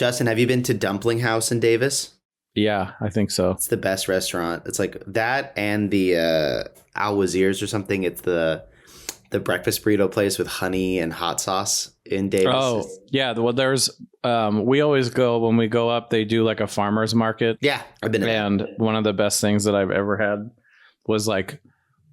Justin, have you been to Dumpling House in Davis? Yeah, I think so. It's the best restaurant. It's like that and the Al Wazir's or something. It's the breakfast burrito place with honey and hot sauce in Davis. Oh, yeah. Well, there's we always go when we go up. They do like a farmer's market. Yeah, I've been to that. And one of the best things that I've ever had was like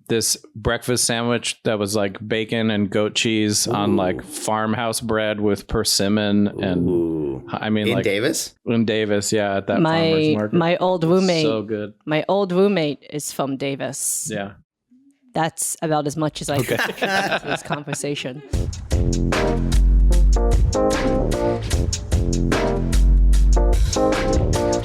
this breakfast sandwich that was like bacon and goat cheese on like farmhouse bread with persimmon and I mean, in like Davis? In Davis, yeah, at that farmer's market. My old roommate. So good. My old roommate is from Davis. Yeah. That's about as much as I can to this conversation.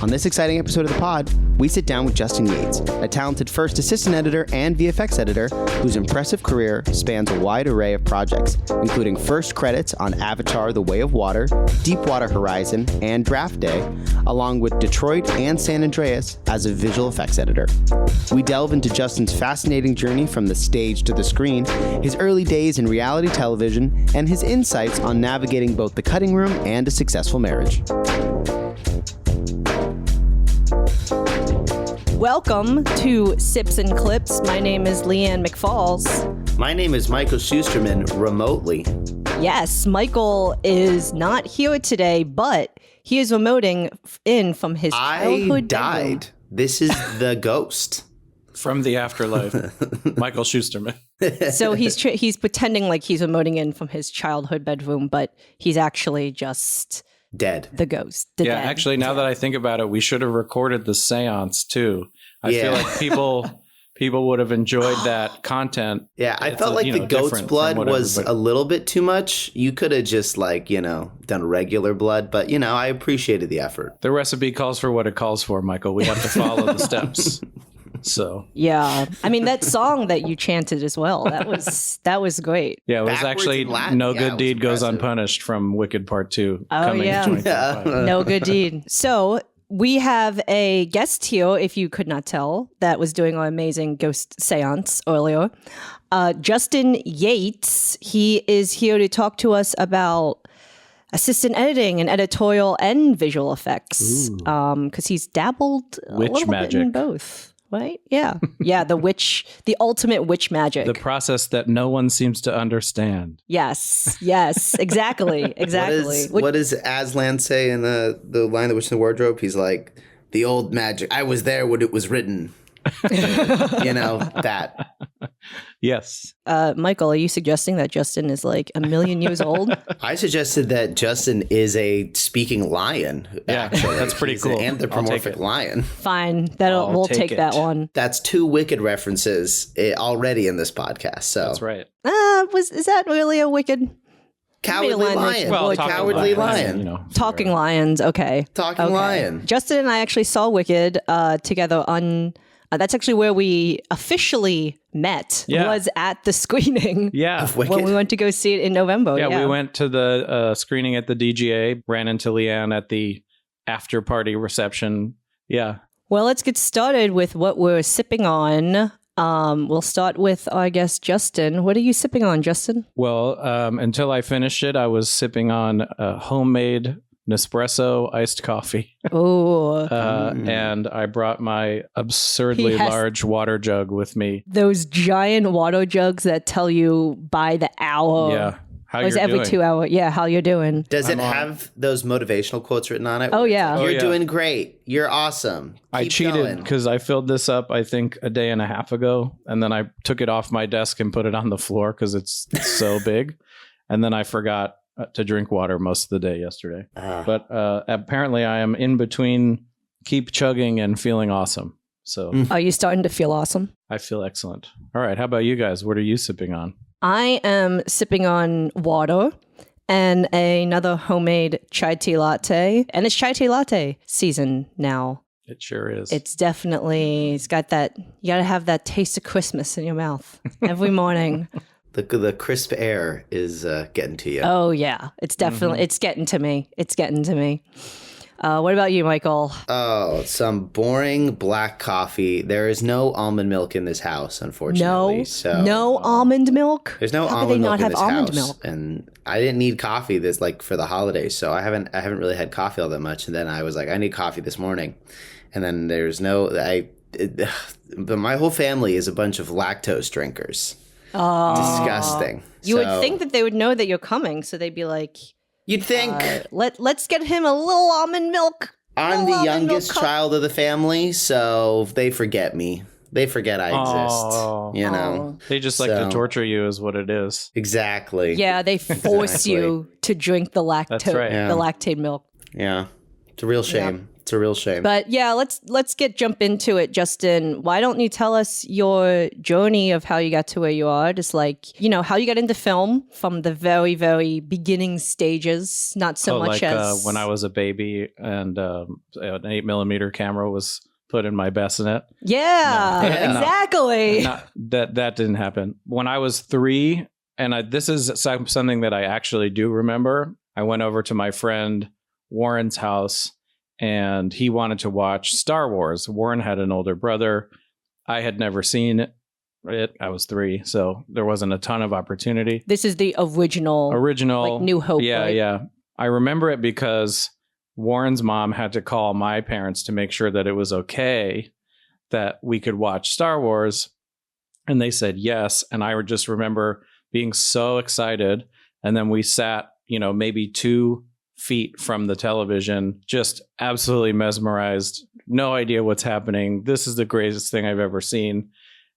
On this exciting episode of the pod, we sit down with Justin Yates, a talented first assistant editor and VFX editor whose impressive career spans a wide array of projects, including first credits on Avatar: The Way of Water, Deepwater Horizon, and Draft Day, along with Detroit and San Andreas as a visual effects editor. We delve into Justin's fascinating journey from the stage to the screen, his early days in reality television, and his insights on navigating both the cutting room and a successful marriage. Welcome to Sips and Clips. My name is Leanne McFalls. My name is Michael Schusterman, remotely. Yes, Michael is not here today, but he is remoting in from his childhood died. bedroom. This is the ghost. From the afterlife, Michael Schusterman. So he's pretending like he's remoting in from his childhood bedroom, but he's actually just dead. The ghost. The Yeah, dead. actually, now that I think about it, we should have recorded the seance too. I feel like people would have enjoyed that content. Yeah, I felt like the goat's blood was a little bit too much. You could have just done regular blood, but I appreciated the effort. The recipe calls for what it calls for, Michael. We have to follow the steps. So yeah, I mean that song that you chanted as well. That was great. Yeah, it was Backwards actually Latin. No Yeah, Good it Deed was Goes impressive. Unpunished from Wicked Part 2. Oh, coming yeah. in 2025. No good deed. So we have a guest here, if you could not tell, that was doing our amazing ghost seance earlier. Justin Yates. He is here to talk to us about assistant editing and editorial and visual effects. Because he's dabbled a Witch little magic. bit in both. Right? Yeah. Yeah, the ultimate witch magic. The process that no one seems to understand. Yes, exactly. What does Aslan say in the line that was in the wardrobe? He's like, the old magic. I was there when it was written. That. Yes. Michael, are you suggesting that Justin is like a million years old? I suggested that Justin is a speaking lion. Yeah, actually. that's pretty He's cool. An anthropomorphic lion. Fine, I'll we'll take take that it. one. That's 2 Wicked references already in this podcast. So That's right. Is that really a wicked Cowardly line lion. Well, Cowardly lion. talking lions? Okay, Talking lion. Justin and I actually saw Wicked together on. That's actually where we officially met. Yeah. Was at the screening. Yeah. Wicked. When we went to go see it in November. Yeah, we went to the screening at the DGA, ran into Leanne at the after party reception. Yeah. Well, let's get started with what we're sipping on. We'll start with our guest, Justin. What are you sipping on, Justin? Well, until I finished it, I was sipping on homemade Nespresso iced coffee. Oh, And I brought my absurdly He has- large water jug with me. those giant water jugs that tell you by the hour. Yeah. How Or you're is it every doing. 2 hours? Yeah, how you're doing. Does it I'm on. have those motivational quotes written on it? Oh, yeah. You're yeah. doing great. You're awesome. I Keep cheated going. because I filled this up, I think, a day and a half ago. And then I took it off my desk and put it on the floor because it's so big. And then I forgot to drink water most of the day yesterday. But apparently I am in between keep chugging and feeling awesome. So Are you starting to feel awesome? I feel excellent. All right. How about you guys? What are you sipping on? I am sipping on water and another homemade chai tea latte. And it's chai tea latte season now. It sure is. It's got that, you got to have that taste of Christmas in your mouth every morning. The crisp air is getting to you. Oh, yeah. It's definitely, it's getting to me. It's getting to me. What about you, Michael? Oh, some boring black coffee. There is no almond milk in this house, unfortunately. No almond milk. There's no How almond milk in have this almond house, milk? and I didn't need coffee this for the holidays, so I haven't really had coffee all that much. And then I was like, I need coffee this morning, and then there's but my whole family is a bunch of lactose drinkers. Oh, Disgusting. You would think that they would know that you're coming, so they'd be like, You'd think. Let's get him a little almond milk. I'm the youngest child of the family, so they forget me. They forget I exist. You know, they just like to torture you, is what it is. Exactly. Yeah, they force you to drink the That's right. the lactate milk. Yeah, it's a real shame. Yeah. It's a real shame. But yeah, let's jump into it, Justin. Why don't you tell us your journey of how you got to where you are? Just like, how you got into film from the very, very beginning stages, not so much as when I was a baby and an 8mm camera was put in my bassinet. Yeah, exactly. That didn't happen. When I was 3, and this is something that I actually do remember, I went over to my friend Warren's house, and he wanted to watch Star Wars. Warren had an older brother. I had never seen it. I was 3, so there wasn't a ton of opportunity. This is the original like New Hope. Yeah, right? yeah. I remember it because Warren's mom had to call my parents to make sure that it was okay that we could watch Star Wars. And they said yes. And I would just remember being so excited. And then we sat, maybe 2 feet from the television, just absolutely mesmerized. No idea what's happening. This is the greatest thing I've ever seen.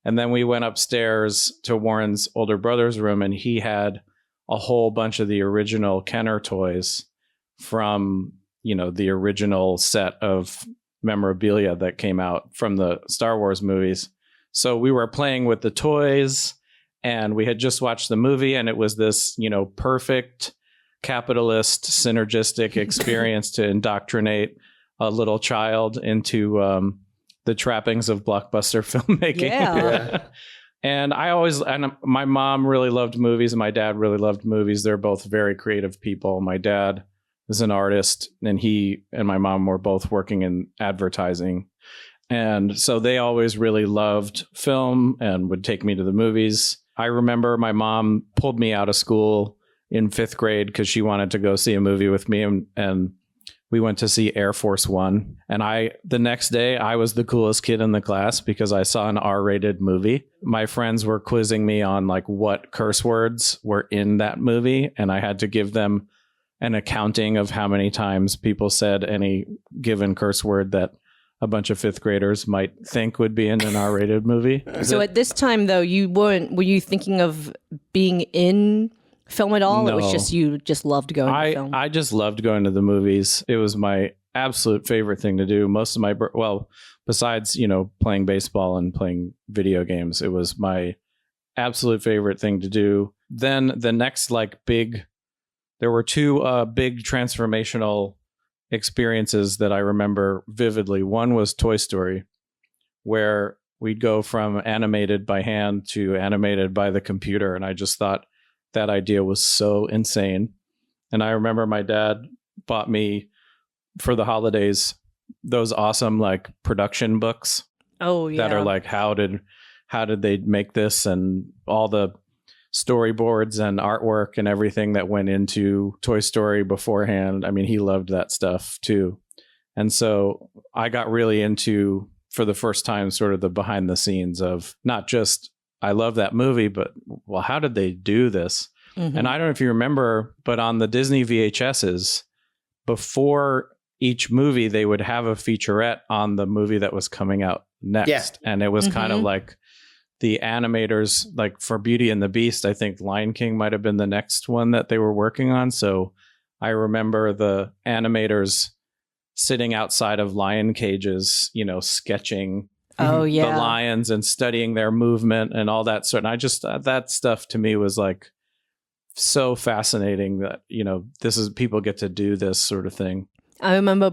And then we went upstairs to Warren's older brother's room, and he had a whole bunch of the original Kenner toys from, the original set of memorabilia that came out from the Star Wars movies. So we were playing with the toys, and we had just watched the movie, and it was this, perfect capitalist synergistic experience to indoctrinate a little child into the trappings of blockbuster filmmaking. Yeah. And my mom really loved movies and my dad really loved movies. They're both very creative people. My dad is an artist, and he and my mom were both working in advertising. And so they always really loved film and would take me to the movies. I remember my mom pulled me out of school in 5th grade because she wanted to go see a movie with me, and we went to see Air Force One. And the next day I was the coolest kid in the class because I saw an R-rated movie. My friends were quizzing me on like what curse words were in that movie, and I had to give them an accounting of how many times people said any given curse word that a bunch of 5th graders might think would be in an R-rated movie. So at this time though, were you thinking of being in film at all? No. It was just you just loved going to film. I just loved going to the movies. It was my absolute favorite thing to do. Most of my besides playing baseball and playing video games, it was my absolute favorite thing to do. Then the next there were 2 big transformational experiences that I remember vividly. One was Toy Story, where we'd go from animated by hand to animated by the computer, and I just thought that idea was so insane. And I remember my dad bought me for the holidays those awesome production books. Oh yeah. That are how did they make this, and all the storyboards and artwork and everything that went into Toy Story beforehand. I mean, he loved that stuff too. And so I got really into, for the first time, sort of the behind the scenes of not just I love that movie, but well, how did they do this? Mm-hmm. And I don't know if you remember, but on the Disney VHSs, before each movie, they would have a featurette on the movie that was coming out next. Yeah. And it was kind of like the animators, for Beauty and the Beast, I think Lion King might have been the next one that they were working on. So I remember the animators sitting outside of lion cages, sketching the lions and studying their movement and all that sort. And I just, that stuff to me was so fascinating that, this is, people get to do this sort of thing. I remember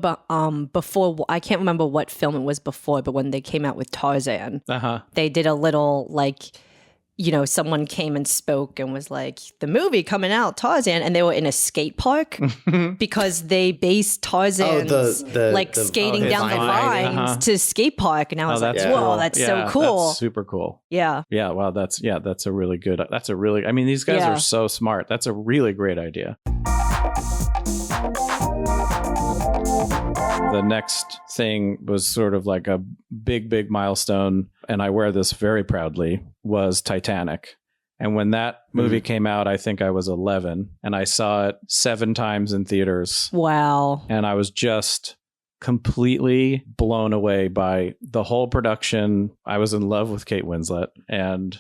before, I can't remember what film it was before, but when they came out with Tarzan, they did a little someone came and spoke and was like, the movie coming out, Tarzan, and they were in a skate park because they based Tarzan's skating down the line to skate park. And I was like, whoa, that's so cool. That's super cool. Yeah. Yeah. Wow. That's a really good, I mean, these guys are so smart. That's a really great idea. The next thing was sort of like a big milestone, and I wear this very proudly, was Titanic. And when that movie came out, I think I was 11, and I saw it 7 times in theaters. Wow. And I was just completely blown away by the whole production. I was in love with Kate Winslet, and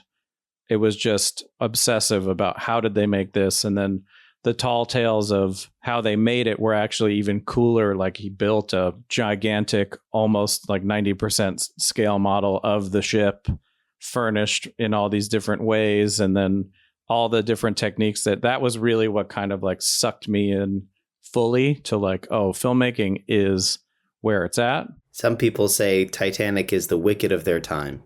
it was just obsessive about how did they make this, and then the tall tales of how they made it were actually even cooler. Like he built a gigantic, almost like 90% scale model of the ship, furnished in all these different ways. And then all the different techniques that was really what kind of like sucked me in fully to like, oh, filmmaking is where it's at. Some people say Titanic is the Wicked of their time.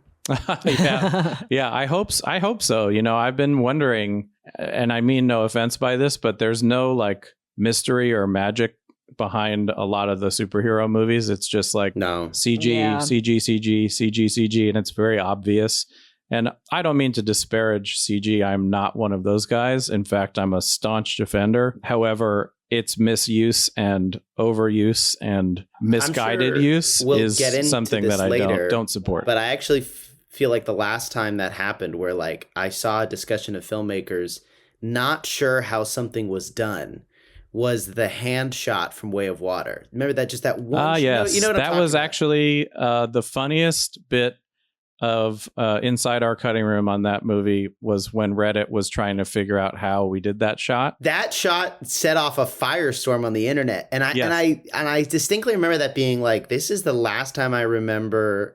Yeah. I hope so. I've been wondering, and I mean no offense by this, but there's no like mystery or magic behind a lot of the superhero movies. It's just like CG, and it's very obvious. And I don't mean to disparage CG. I'm not one of those guys. In fact, I'm a staunch defender. However, its misuse and overuse and misguided use is something that I don't support. But I actually feel like the last time that happened where like I saw a discussion of filmmakers not sure how something was done was the hand shot from Way of Water. Remember that one? Yes. You know what that was about. Actually the funniest bit of inside our cutting room on that movie was when Reddit was trying to figure out how we did that shot. That shot set off a firestorm on the internet, and I distinctly remember that being like, this is the last time I remember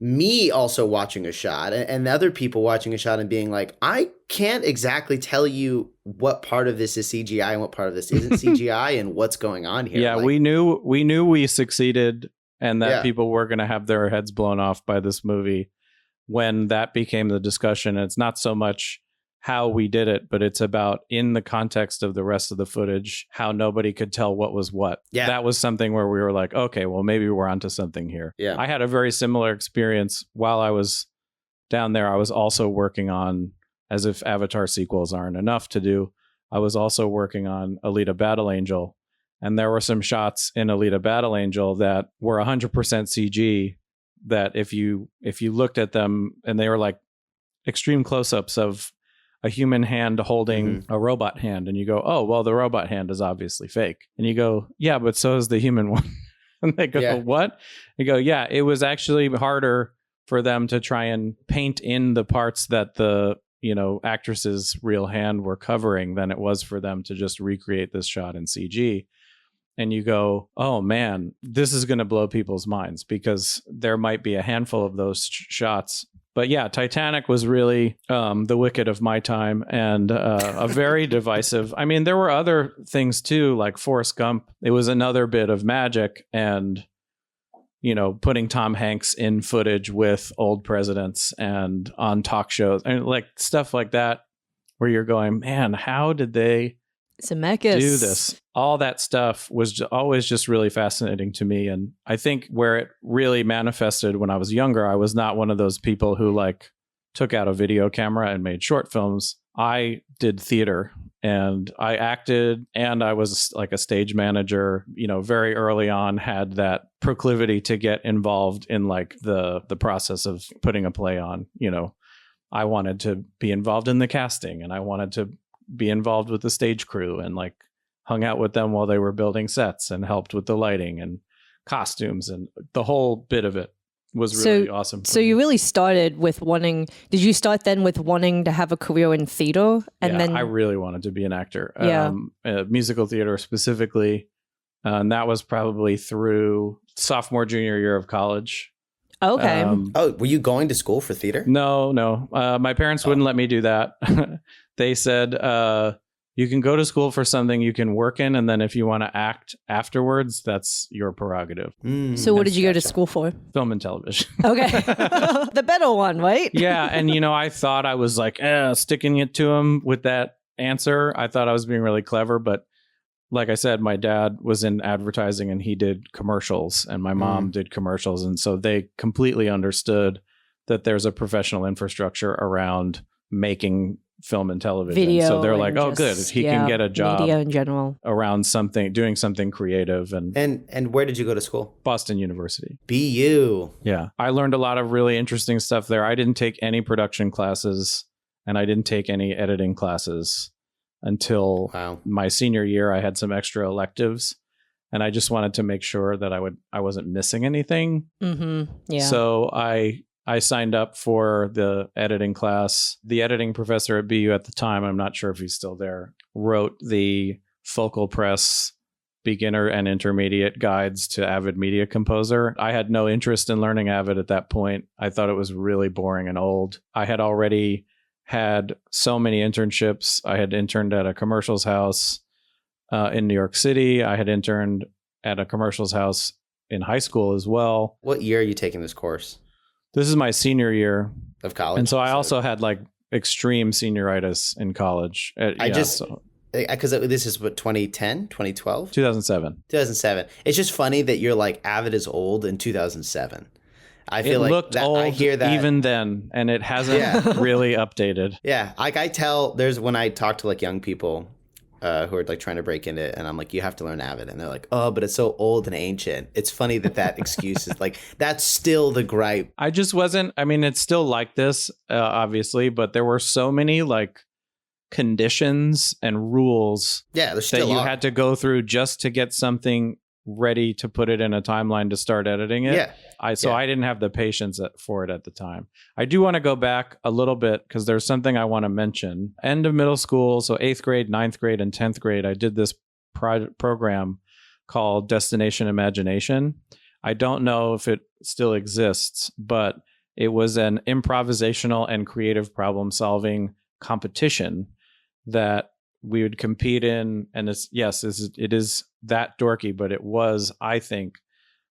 me also watching a shot and other people watching a shot and being like, I can't exactly tell you what part of this is CGI and what part of this isn't CGI and what's going on here. Yeah, like, we knew we succeeded and that people were going to have their heads blown off by this movie when that became the discussion. And it's not so much how we did it, but it's about in the context of the rest of the footage, how nobody could tell what was what. Yeah. That was something where we were like, okay, well, maybe we're onto something here. Yeah. I had a very similar experience while I was down there. I was also working on, as if Avatar sequels aren't enough to do, I was also working on Alita Battle Angel. And there were some shots in Alita Battle Angel that were 100% CG that if you looked at them and they were like extreme close-ups of a human hand holding a robot hand, and you go, oh, well, the robot hand is obviously fake. And you go, yeah, but so is the human one. And they go, what? You go, yeah, it was actually harder for them to try and paint in the parts that the, actress's real hand were covering than it was for them to just recreate this shot in CG. And you go, oh man, this is going to blow people's minds because there might be a handful of those shots. But yeah, Titanic was really the Wicked of my time and a very divisive. I mean, there were other things too, like Forrest Gump. It was another bit of magic and, putting Tom Hanks in footage with old presidents and on talk shows and like stuff like that, where you're going, man, how did they Zemeckis do this? All that stuff was always just really fascinating to me. And I think where it really manifested when I was younger, I was not one of those people who like took out a video camera and made short films. I did theater and I acted and I was like a stage manager, very early on had that proclivity to get involved in like the process of putting a play on. I wanted to be involved in the casting and I wanted to be involved with the stage crew and like hung out with them while they were building sets and helped with the lighting and costumes, and the whole bit of it was really awesome. So you really started with did you start then with wanting to have a career in theater? And then I really wanted to be an actor, musical theater specifically. And that was probably through sophomore, junior year of college. Okay. Were you going to school for theater? No. My parents wouldn't let me do that. They said, you can go to school for something you can work in, and then if you want to act afterwards, that's your prerogative. So what did you go to school for? Film and television. Okay. The better one, right? Yeah. And, I thought I was like, sticking it to him with that answer. I thought I was being really clever. But like I said, my dad was in advertising and he did commercials, and my mom did commercials. And so they completely understood that there's a professional infrastructure around making film and television. Video, so they're like, and oh, good. just, He can get a job media in general around doing something creative. And where did you go to school? Boston University. BU. Yeah. I learned a lot of really interesting stuff there. I didn't take any production classes and I didn't take any editing classes until my senior year. I had some extra electives and I just wanted to make sure that I wasn't missing anything. Yeah. So I signed up for the editing class. The editing professor at BU at the time, I'm not sure if he's still there, wrote the Focal Press beginner and intermediate guides to Avid Media Composer. I had no interest in learning Avid at that point. I thought it was really boring and old. I had already had so many internships. I had interned at a commercials house in New York City. I had interned at a commercials house in high school as well. What year are you taking this course? This is my senior year of college. And so I also had like extreme senioritis in college. Because this is what, 2010, 2012? 2007. 2007. It's just funny that you're like Avid is old in 2007. I feel it like looked that, old I hear that even then, and it hasn't really updated. Yeah. Like I tell, when I talk to like young people who are like trying to break into it, and I'm like, you have to learn Avid, and they're like, oh, but it's so old and ancient. It's funny that excuse is like, that's still the gripe. I just wasn't, it's still like this, obviously, but there were so many like conditions and rules that you had to go through just to get something ready to put it in a timeline to start editing it. I didn't have the patience for it at the time. I do want to go back a little bit because there's something I want to mention. End of middle school, so 8th grade, 9th grade, and 10th grade, I did this program called Destination Imagination. I don't know if it still exists, but it was an improvisational and creative problem solving competition that we would compete in. And it is that dorky, but it was, I think,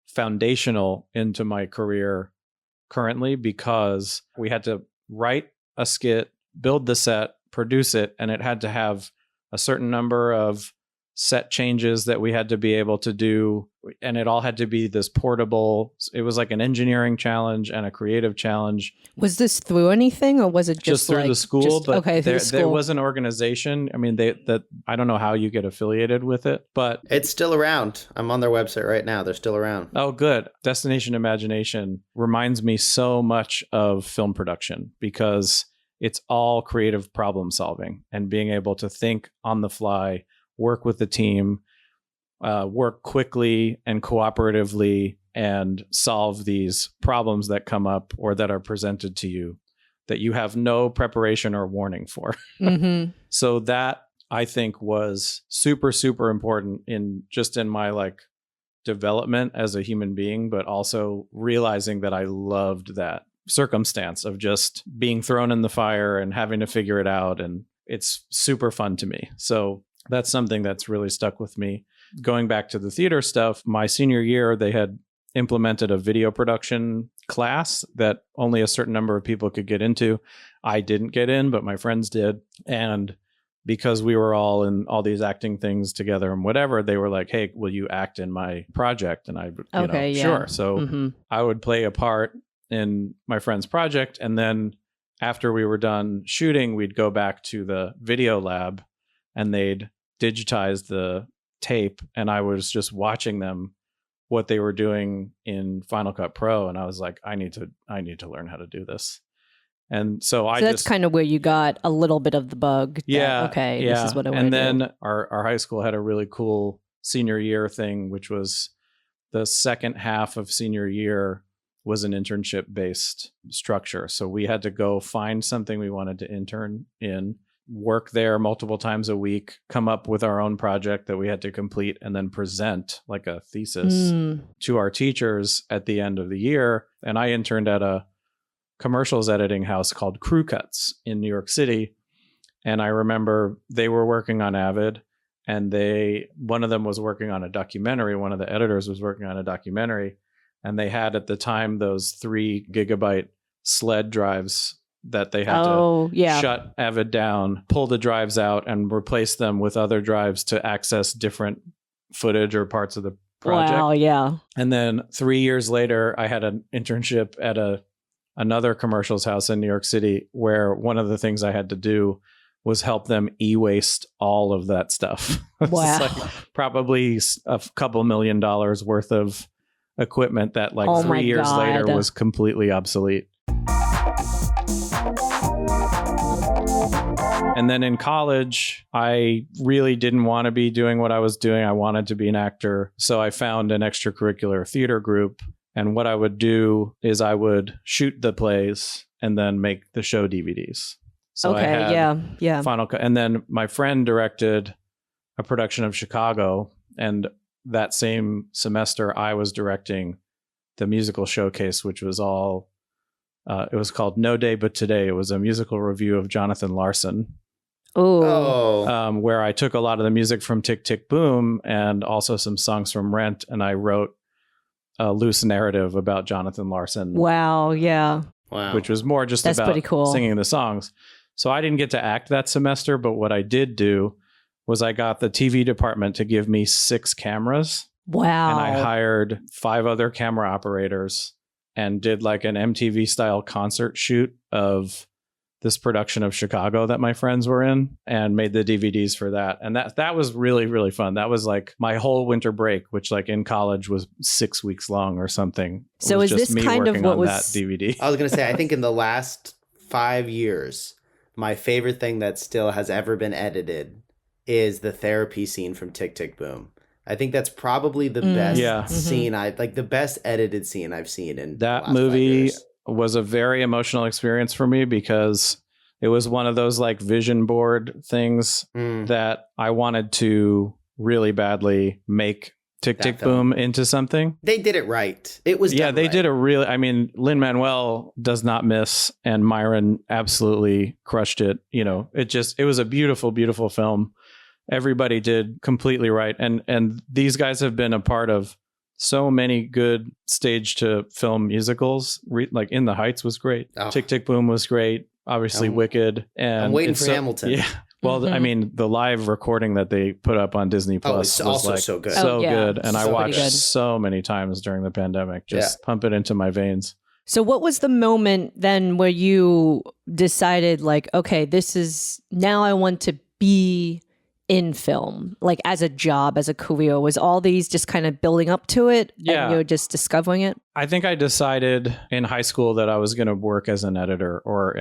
foundational into my career currently, because we had to write a skit, build the set, produce it, and it had to have a certain number of set changes that we had to be able to do, and it all had to be this portable. It was like an engineering challenge and a creative challenge. Was this through anything, or was it just through the school? There was an organization. I don't know how you get affiliated with it, but it's still around. I'm on their website right now. They're still around. Oh, good. Destination Imagination reminds me so much of film production because it's all creative problem solving and being able to think on the fly, work with the team, work quickly and cooperatively, and solve these problems that come up or that are presented to you that you have no preparation or warning for. So that, I think, was super, super important in my like development as a human being, but also realizing that I loved that circumstance of just being thrown in the fire and having to figure it out. And it's super fun to me. So that's something that's really stuck with me. Going back to the theater stuff, my senior year, they had implemented a video production class that only a certain number of people could get into. I didn't get in, but my friends did. And because we were all in all these acting things together and whatever, they were like, hey, will you act in my project? And I, sure. So I would play a part in my friend's project. And then after we were done shooting, we'd go back to the video lab and they'd digitize the tape, and I was just watching them, what they were doing in Final Cut Pro, and I was like, I need to learn how to do this. And so that's kind of where you got a little bit of the bug. This is what I want to do. And then our high school had a really cool senior year thing, which was the second half of senior year was an internship based structure. So we had to go find something we wanted to intern in, work there multiple times a week, come up with our own project that we had to complete, and then present like a thesis to our teachers at the end of the year. And I interned at a commercials editing house called Crew Cuts in New York City. And I remember they were working on Avid, and one of them was working on a documentary. One of the editors was working on a documentary, and they had at the time those 3 gigabyte sled drives that they had to shut Avid down, pull the drives out, and replace them with other drives to access different footage or parts of the project. Wow, yeah. And then 3 years later, I had an internship at another commercials house in New York City, where one of the things I had to do was help them e-waste all of that stuff. Wow. It's like probably a couple $1 million worth of equipment that 3 years later was completely obsolete. And then in college, I really didn't want to be doing what I was doing. I wanted to be an actor. So I found an extracurricular theater group. And what I would do is I would shoot the plays and then make the show DVDs. So okay, I had yeah. And then my friend directed a production of Chicago. And that same semester, I was directing the musical showcase, which was all, it was called No Day But Today. It was a musical review of Jonathan Larson. Where I took a lot of the music from Tick, Tick, Boom and also some songs from Rent. And I wrote a loose narrative about Jonathan Larson. Wow, yeah. Wow. Which was more just about pretty cool. Singing the songs. So I didn't get to act that semester, but what I did do was I got the TV department to give me 6 cameras. Wow. And I hired 5 other camera operators and did like an MTV style concert shoot of this production of Chicago that my friends were in, and made the DVDs for that. And that was really, really fun. That was like my whole winter break, which like in college was 6 weeks long or something. So is this kind of what was that DVD? I was going to say, I think in the last 5 years, my favorite thing that still has ever been edited is the therapy scene from Tick, Tick, Boom. I think that's probably the best scene the best edited scene I've seen in that the last movie. 5 years. Was a very emotional experience for me because it was one of those like vision board things that I wanted to really badly make Tick, Tick, Boom into something. They did it right. It was they did a really, I mean, Lin-Manuel does not miss, and Myron absolutely crushed it. You know, it was a beautiful, beautiful film. Everybody did completely right. And these guys have been a part of so many good stage to film musicals. Like In the Heights was great. Oh. Tick, Tick, Boom was great. Obviously Wicked. And I'm waiting for Hamilton. Yeah. Well, I mean, the live recording that they put up on Disney Plus was also like so good. Good. And I watched so many times during the pandemic. Just pump it into my veins. So what was the moment then where you decided like, okay, now I want to be in film, like as a job, as a career? Was all these just kind of building up to it and you're just discovering it? I think I decided in high school that I was going to work as an editor or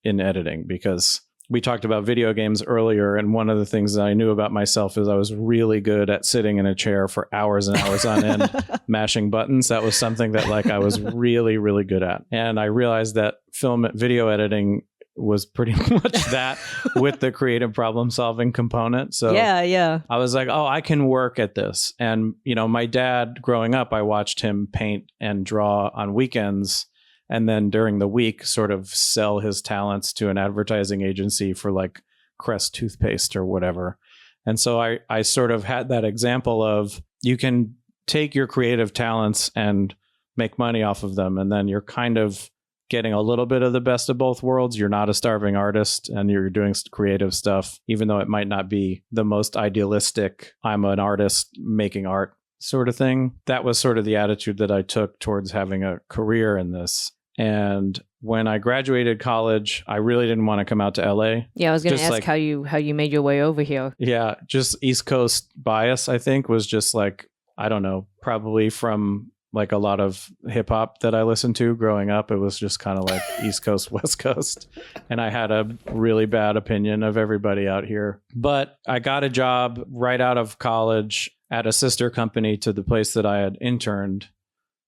in editing, because we talked about video games earlier. And one of the things that I knew about myself is I was really good at sitting in a chair for hours and hours on end, mashing buttons. That was something that like I was really, really good at. And I realized that video editing was pretty much that with the creative problem solving component. So I was like, oh, I can work at this. And, you know, my dad growing up, I watched him paint and draw on weekends, and then during the week sort of sell his talents to an advertising agency for like Crest toothpaste or whatever. And so I sort of had that example of you can take your creative talents and make money off of them. And then you're kind of getting a little bit of the best of both worlds. You're not a starving artist and you're doing creative stuff, even though it might not be the most idealistic, I'm an artist making art sort of thing. That was sort of the attitude that I took towards having a career in this. And when I graduated college, I really didn't want to come out to LA. Yeah, I was going to ask how you made your way over here. Yeah, just East Coast bias, I think, was just like, I don't know, probably from like a lot of hip hop that I listened to growing up. It was just kind of like East Coast, West Coast. And I had a really bad opinion of everybody out here. But I got a job right out of college at a sister company to the place that I had interned,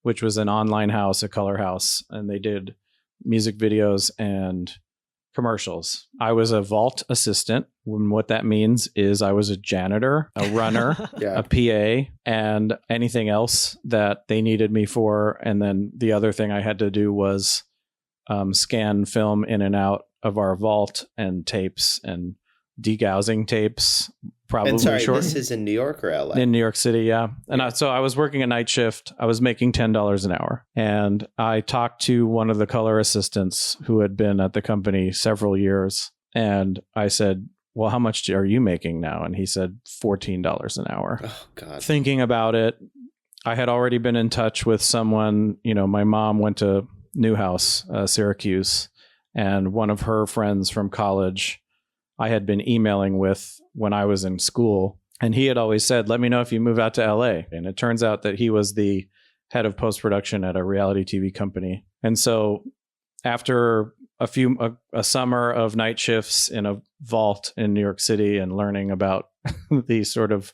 which was an online house, a color house. And they did music videos and commercials. I was a vault assistant. What that means is I was a janitor, a runner, a PA, and anything else that they needed me for. And then the other thing I had to do was scan film in and out of our vault and tapes and degaussing tapes. Probably And sorry, short. this is in New York or LA? In New York City, yeah. And so I was working a night shift. I was making $10 an hour. And I talked to one of the color assistants who had been at the company several years. And I said, well, how much are you making now? And he said $14 an hour. Oh, God. Thinking about it, I had already been in touch with someone. My mom went to Newhouse, Syracuse, and one of her friends from college I had been emailing with when I was in school. And he had always said, let me know if you move out to LA. And it turns out that he was the head of post-production at a reality TV company. And so after a summer of night shifts in a vault in New York City and learning about the sort of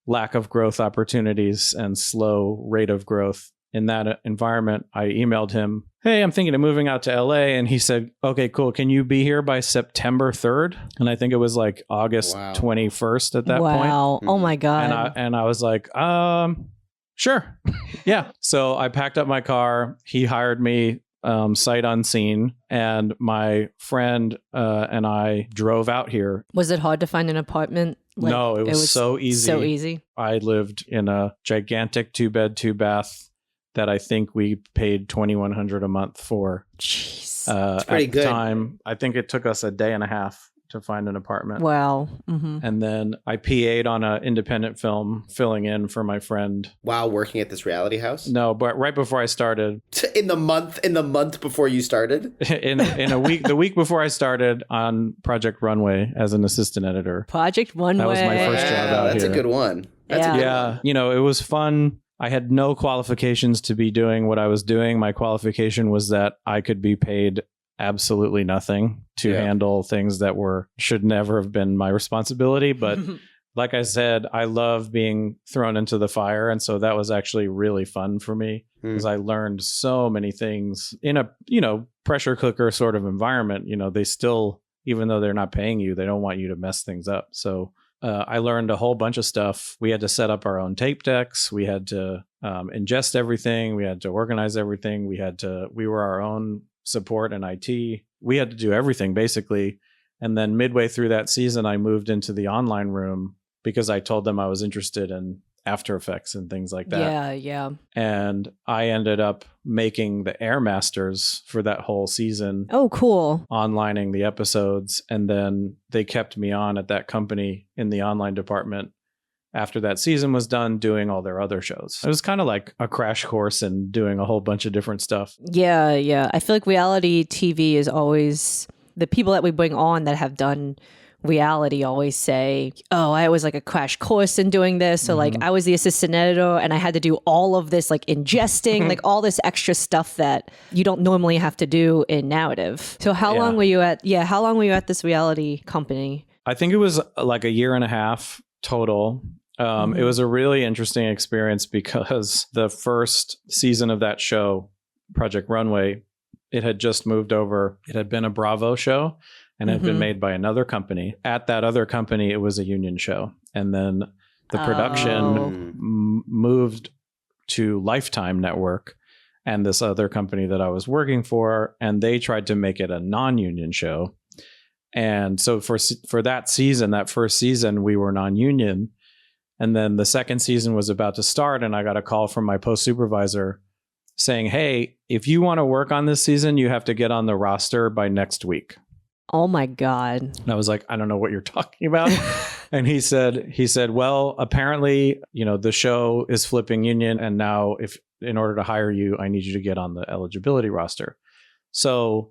lack of growth opportunities and slow rate of growth in that environment, I emailed him, hey, I'm thinking of moving out to LA. And he said, okay, cool. Can you be here by September 3rd? And I think it was like August 21st at that point. Wow. Oh my God. And I was like, sure. Yeah. So I packed up my car. He hired me sight unseen. And my friend and I drove out here. Was it hard to find an apartment? No, it was so easy. So easy. I lived in a gigantic 2-bed, 2-bath that I think we paid $2,100 a month for. Jeez. It's pretty good. At the time, I think it took us a day and a half to find an apartment. Wow. Mm-hmm. And then I PA'd on an independent film, filling in for my friend. While working at this reality house? No, but right before I started. In the month before you started? in a week, the week before I started on Project Runway as an assistant editor. Project Runway. That was my first job out That's here. a good one. That's a good one. It was fun. I had no qualifications to be doing what I was doing. My qualification was that I could be paid absolutely nothing to handle things that should never have been my responsibility. But like I said, I love being thrown into the fire. And so that was actually really fun for me because I learned so many things in a, pressure cooker sort of environment. They still, even though they're not paying you, they don't want you to mess things up. So I learned a whole bunch of stuff. We had to set up our own tape decks. We had to ingest everything. We had to organize everything. We were our own support and IT. We had to do everything basically. And then midway through that season, I moved into the online room because I told them I was interested in After Effects and things like that. Yeah. And I ended up making the Air Masters for that whole season. Oh, cool. Onlining the episodes. And then they kept me on at that company in the online department after that season was done, doing all their other shows. It was kind of like a crash course in doing a whole bunch of different stuff. Yeah. I feel like reality TV is always, the people that we bring on that have done reality always say, oh, I was like a crash course in doing this. So like I was the assistant editor and I had to do all of this like ingesting, like all this extra stuff that you don't normally have to do in narrative. So how long were you at this reality company? I think it was like a year and a half total. It was a really interesting experience because the first season of that show, Project Runway, it had just moved over. It had been a Bravo show and had been made by another company. At that other company, it was a union show. And then the production moved to Lifetime Network and this other company that I was working for, and they tried to make it a non-union show. And so for that season, that first season, we were non-union. And then the second season was about to start, and I got a call from my post supervisor saying, hey, if you want to work on this season, you have to get on the roster by next week. Oh my God. And I was like, I don't know what you're talking about. And he said, well, apparently, the show is flipping union. And now in order to hire you, I need you to get on the eligibility roster. So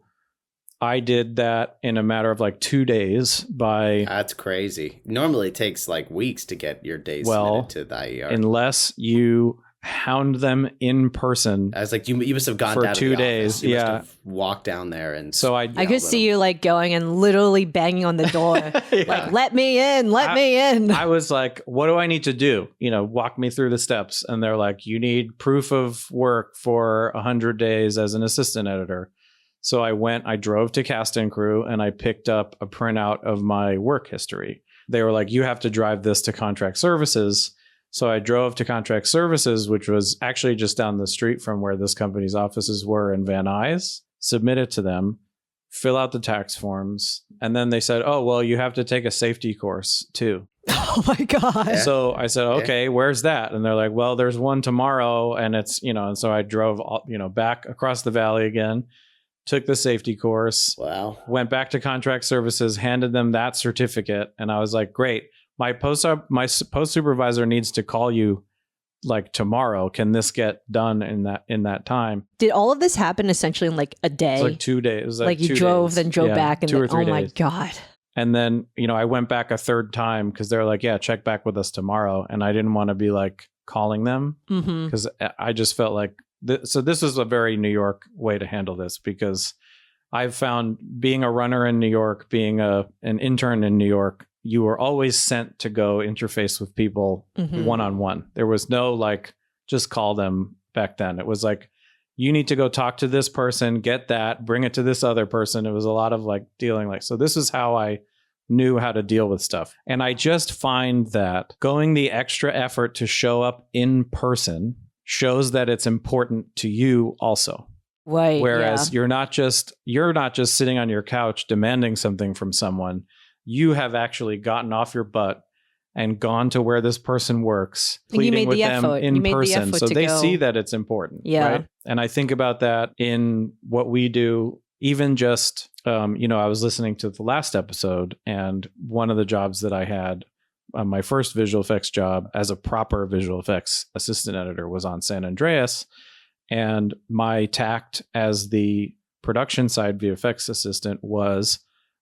I did that in a matter of like 2 days That's crazy. Normally it takes like weeks to get your days submitted to the IER. Unless you hound them in person. I was like, you must have gone for down 2 to the days. office. You must have walked down there and so I could see you like going and literally banging on the door. Like, let me in. I was like, what do I need to do? Walk me through the steps. And they're like, you need proof of work for 100 days as an assistant editor. So I drove to Cast and Crew and I picked up a printout of my work history. They were like, you have to drive this to Contract Services. So I drove to Contract Services, which was actually just down the street from where this company's offices were in Van Nuys, submitted to them, fill out the tax forms. And then they said, oh, well, you have to take a safety course too. Oh my God. Yeah. So I said, okay, where's that? And they're like, well, there's one tomorrow. And it's, and so I drove, back across the valley again, took the safety course. Wow. Went back to contract services, handed them that certificate. And I was like, great, my post supervisor needs to call you like tomorrow. Can this get done in that time? Did all of this happen essentially in like a day? It was like 2 days. It was like you 2 drove, days. then drove back, and 2 or 3 oh my days. God. And then, I went back a third time because they're like, yeah, check back with us tomorrow. And I didn't want to be like calling them because I just felt like, so this is a very New York way to handle this, because I've found being a runner in New York, being an intern in New York, you were always sent to go interface with people one-on-one. There was no like, just call them back then. It was like, you need to go talk to this person, get that, bring it to this other person. It was a lot of like dealing like, so this is how I knew how to deal with stuff. And I just find that going the extra effort to show up in person shows that it's important to you also. Right. Whereas you're not just sitting on your couch demanding something from someone. You have actually gotten off your butt and gone to where this person works, pleading with them in person. So they see that it's important. Yeah. Right? And I think about that in what we do, even just, I was listening to the last episode, and one of the jobs that I had, my first visual effects job as a proper visual effects assistant editor, was on San Andreas. And my tact as the production side VFX assistant was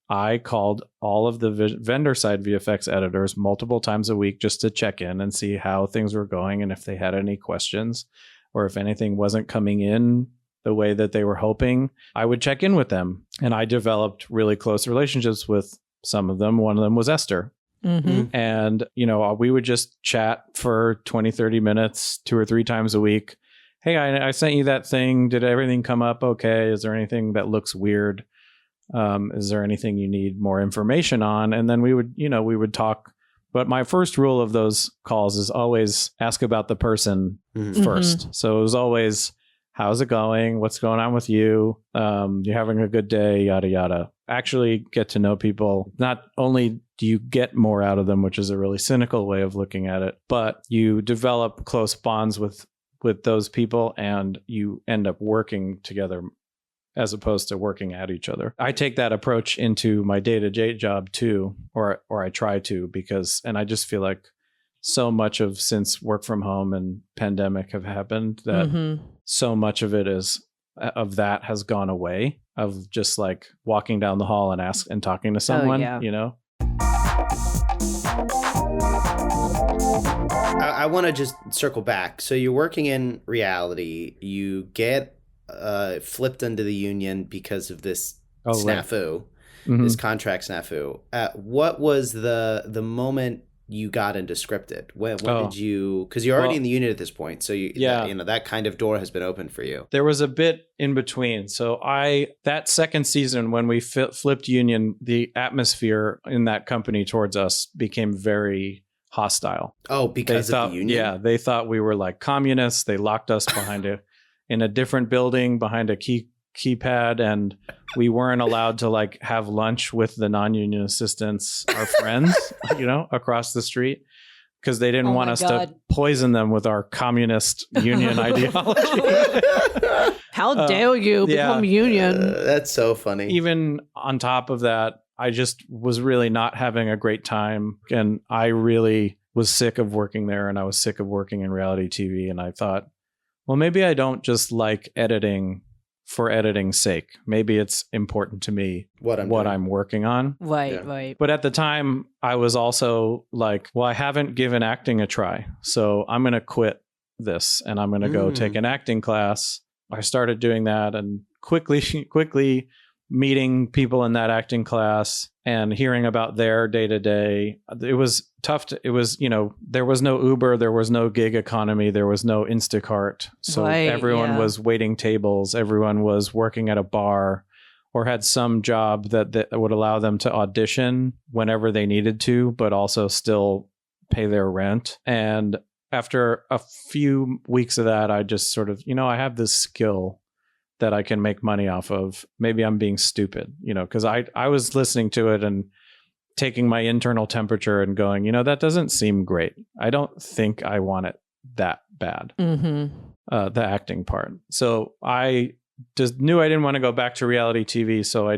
I called all of the vendor side VFX editors multiple times a week just to check in and see how things were going and if they had any questions or if anything wasn't coming in the way that they were hoping. I would check in with them, and I developed really close relationships with some of them. One of them was Esther. And, we would just chat for 20, 30 minutes, 2 or 3 times a week. Hey, I sent you that thing. Did everything come up okay? Is there anything that looks weird? Is there anything you need more information on? And then we would talk. But my first rule of those calls is always ask about the person first. So it was always, how's it going? What's going on with you? You having a good day? Yada, yada. Actually get to know people. Not only do you get more out of them, which is a really cynical way of looking at it, but you develop close bonds with those people, and you end up working together as opposed to working at each other. I take that approach into my day-to-day job too, or I try to, and I just feel like so much of, since work from home and pandemic have happened, that so much of it of that has gone away, of just like walking down the hall and talking to someone, I want to just circle back. So you're working in reality. You get flipped into the union because of this snafu, this contract snafu. What was the moment you got into scripted? When did you? Because you're already in the union at this point, so that kind of door has been opened for you. There was a bit in between. So that second season when we flipped union, the atmosphere in that company towards us became very hostile. Oh, because of the union? Yeah, they thought we were like communists. They locked us in a different building behind a keypad, and we weren't allowed to like have lunch with the non-union assistants, our friends, across the street, because they didn't want us to poison them with our communist union ideology. How dare you become union? That's so funny. Even on top of that, I just was really not having a great time, and I really was sick of working there, and I was sick of working in reality TV, and I thought, well, maybe I don't just like editing for editing's sake. Maybe it's important to me what I'm working on. Right. But at the time, I was also like, well, I haven't given acting a try, so I'm going to quit this, and I'm going to go take an acting class. I started doing that, and quickly meeting people in that acting class and hearing about their day-to-day. It was tough. There was no Uber, there was no gig economy, there was no Instacart. So everyone was waiting tables. Everyone was working at a bar or had some job that would allow them to audition whenever they needed to, but also still pay their rent. And after a few weeks of that, I just sort of, I have this skill that I can make money off of. Maybe I'm being stupid, because I was listening to it and taking my internal temperature and going, that doesn't seem great. I don't think I want it that bad. Mm-hmm. The acting part. So I just knew I didn't want to go back to reality TV. So I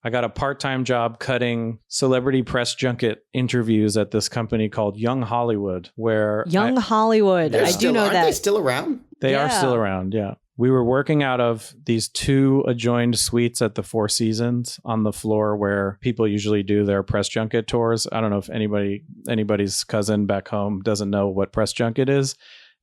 got a part-time job cutting celebrity press junket interviews at this company called Young Hollywood, where Hollywood. I do know aren't that. they still around? They are still around. Yeah. We were working out of these 2 adjoined suites at the Four Seasons on the floor where people usually do their press junket tours. I don't know if anybody's cousin back home doesn't know what press junket is.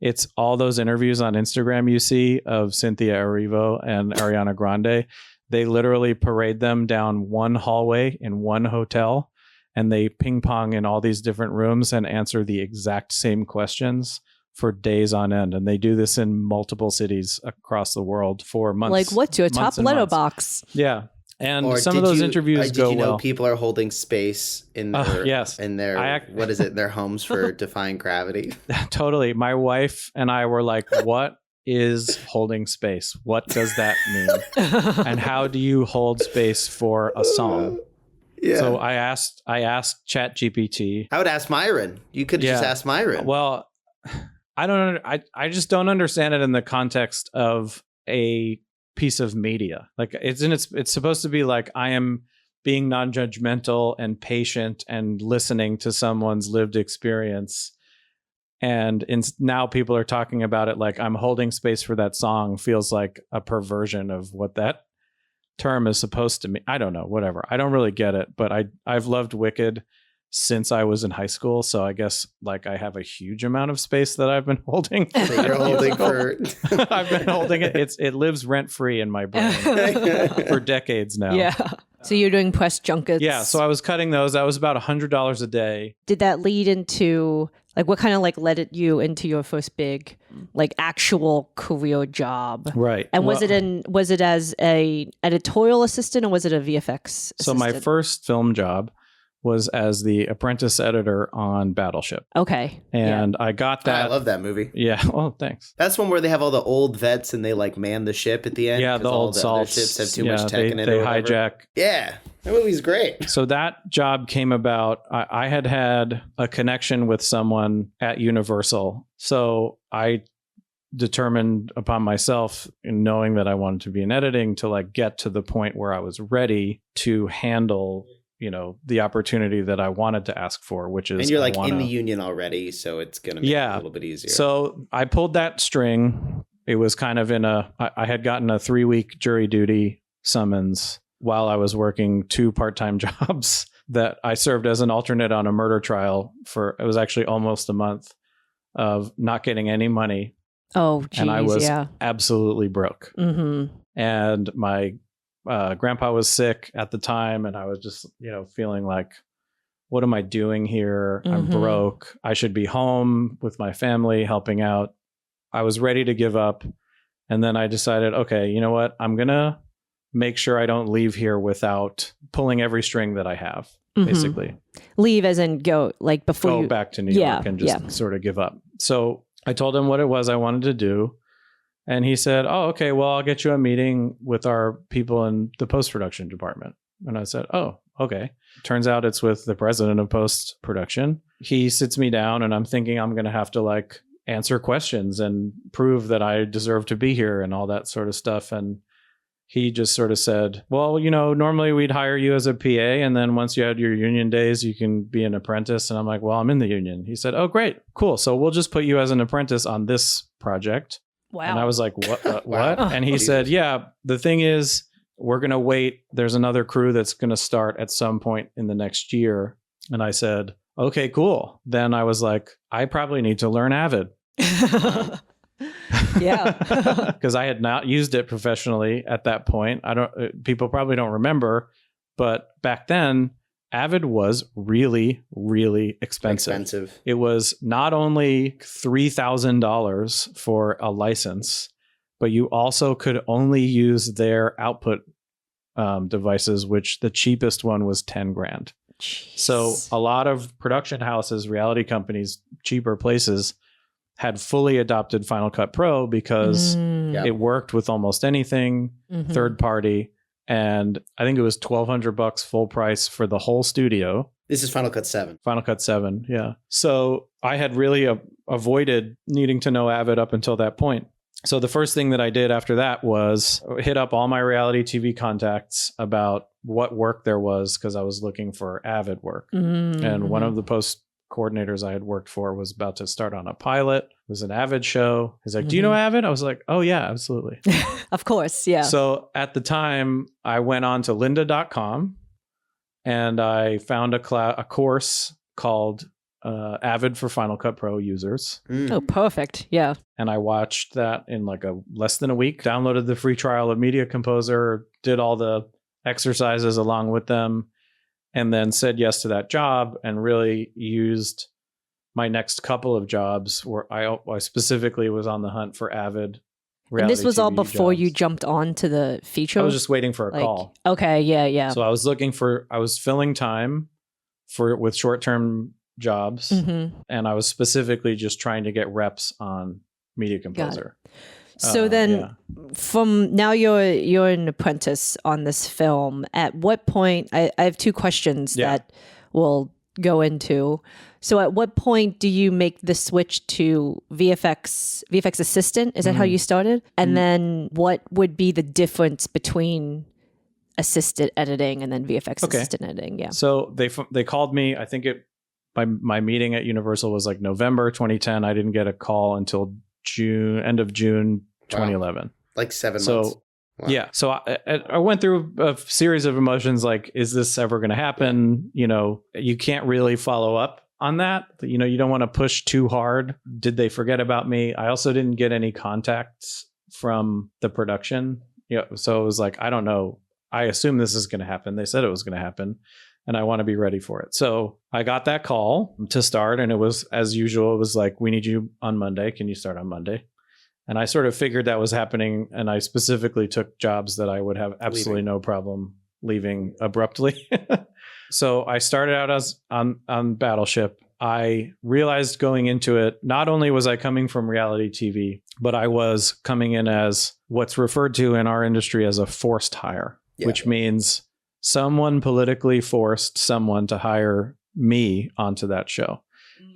It's all those interviews on Instagram you see of Cynthia Erivo and Ariana Grande. They literally parade them down one hallway in one hotel, and they ping pong in all these different rooms and answer the exact same questions for days on end. And they do this in multiple cities across the world for months. Like, what's your top letter box? Yeah. And some of those interviews go well. Did you know people are holding space in their, yes. in their what is it, their homes for defying gravity? Totally. My wife and I were like, what is holding space? What does that mean? And how do you hold space for a song? Yeah. So I asked ChatGPT. I would ask Myron. You could just ask Myron. Well, I just don't understand it in the context of a piece of media. Like it's supposed to be like I am being non-judgmental and patient and listening to someone's lived experience. And now people are talking about it like I'm holding space for that song feels like a perversion of what that term is supposed to mean. I don't know, whatever. I don't really get it, but I've loved Wicked since I was in high school. So I guess like I have a huge amount of space that I've been holding. You're holding for... I've been holding it. It lives rent free in my brain for decades now. Yeah. So you're doing press junkets. Yeah. So I was cutting those. That was about $100 a day. Did that lead into like what kind of like led you into your first big like actual career job? Right. And was it as a editorial assistant or was it a VFX assistant? So my first film job was as the apprentice editor on Battleship. Okay. And I got that. I love that movie. Yeah. Oh, thanks. That's one where they have all the old vets and they like man the ship at the end. Yeah, the old salts. Ships have too much tech in it. They hijack. Yeah. That movie's great. So that job came about. I had a connection with someone at Universal. So I determined upon myself, in knowing that I wanted to be in editing, to like get to the point where I was ready to handle the opportunity that I wanted to ask for, which is... And you're like in the union already, so it's going to make it a little bit easier. So I pulled that string. It was kind of I had gotten a 3-week jury duty summons while I was working 2 part-time jobs that I served as an alternate on a murder trial for, it was actually almost a month of not getting any money. Oh, geez, and I was absolutely broke. Mm-hmm. And my grandpa was sick at the time, and I was just, feeling like, what am I doing here? Mm-hmm. I'm broke. I should be home with my family helping out. I was ready to give up. And then I decided, okay, you know what? I'm going to make sure I don't leave here without pulling every string that I have, basically. Leave as in go, like before go back to New York and just sort of give up. So I told him what it was I wanted to do. And he said, oh, okay, well, I'll get you a meeting with our people in the post-production department. And I said, oh, okay. Turns out it's with the president of post-production. He sits me down and I'm thinking I'm going to have to like answer questions and prove that I deserve to be here and all that sort of stuff. And he just sort of said, well, normally we'd hire you as a PA. And then once you had your union days, you can be an apprentice. And I'm like, well, I'm in the union. He said, oh, great. Cool. So we'll just put you as an apprentice on this project. Wow. And I was like, what? What? And he said, yeah, the thing is, we're going to wait. There's another crew that's going to start at some point in the next year. And I said, okay, cool. Then I was like, I probably need to learn Avid. Yeah. Because I had not used it professionally at that point. People probably don't remember, but back then, Avid was really, really expensive. It was not only $3,000 for a license, but you also could only use their output devices, which the cheapest one was $10,000. Jeez. So a lot of production houses, reality companies, cheaper places had fully adopted Final Cut Pro because Yep. it worked with almost anything third party. And I think it was $1,200 full price for the whole studio. This is Final Cut 7. Final Cut 7, yeah. So I had really avoided needing to know Avid up until that point. So the first thing that I did after that was hit up all my reality TV contacts about what work there was, because I was looking for Avid work. And one of the post coordinators I had worked for was about to start on a pilot. It was an Avid show. He's like, do you know Avid? I was like, oh yeah, absolutely. Of course, yeah. So at the time, I went on to lynda.com and I found a course called Avid for Final Cut Pro users. Oh, perfect. Yeah. And I watched that in like less than a week, downloaded the free trial of Media Composer, did all the exercises along with them, and then said yes to that job and really used my next couple of jobs where I specifically was on the hunt for Avid. And this was all TV before jobs. you jumped on to the feature? I was just waiting for a call. Okay, yeah. So I was filling time with short-term jobs, and I was specifically just trying to get reps on Media Composer. So then from now you're an apprentice on this film. At what point, I have two questions that we'll go into. So at what point do you make the switch to VFX assistant? Is that how you started? And then what would be the difference between assisted editing and then VFX assistant editing? Yeah. So they called me, I think my meeting at Universal was like November 2010. I didn't get a call until end of June 2011. Wow. Like 7 months. Wow. Yeah. So I went through a series of emotions like, is this ever going to happen? You know, you can't really follow up on that. You know, you don't want to push too hard. Did they forget about me? I also didn't get any contacts from the production. So it was like, I don't know. I assume this is going to happen. They said it was going to happen, and I want to be ready for it. So I got that call to start, and it was, as usual, it was like, we need you on Monday. Can you start on Monday? And I sort of figured that was happening, and I specifically took jobs that I would have absolutely no problem leaving abruptly. So I started out as on Battleship. I realized going into it, not only was I coming from reality TV, but I was coming in as what's referred to in our industry as a forced hire, which means someone politically forced someone to hire me onto that show.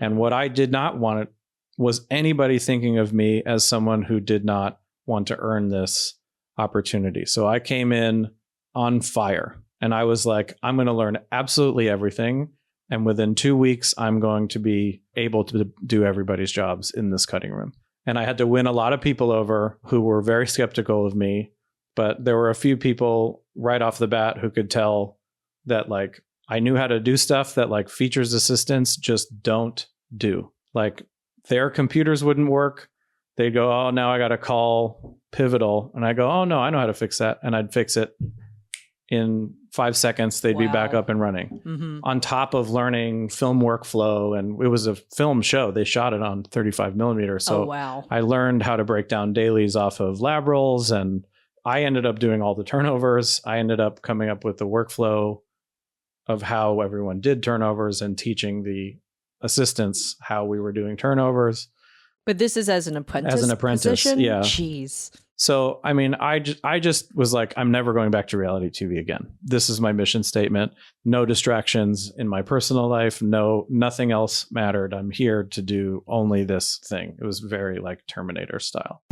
And what I did not want was anybody thinking of me as someone who did not want to earn this opportunity. So I came in on fire, and I was like, I'm going to learn absolutely everything. And within 2 weeks, I'm going to be able to do everybody's jobs in this cutting room. And I had to win a lot of people over who were very skeptical of me. But there were a few people right off the bat who could tell that like I knew how to do stuff that like features assistants just don't do. Like their computers wouldn't work. They'd go, oh, now I got to call Pivotal. And I go, oh, no, I know how to fix that. And I'd fix it. In 5 seconds, they'd be back up and running on top of learning film workflow. And it was a film show. They shot it on 35 millimeter. So I learned how to break down dailies off of lab rolls, and I ended up doing all the turnovers. I ended up coming up with the workflow of how everyone did turnovers and teaching the assistants how we were doing turnovers. But this is as an apprentice. As an apprentice, position? yeah. Jeez. So, I mean, I just was like, I'm never going back to reality TV again. This is my mission statement. No distractions in my personal life. Nothing else mattered. I'm here to do only this thing. It was very like Terminator style.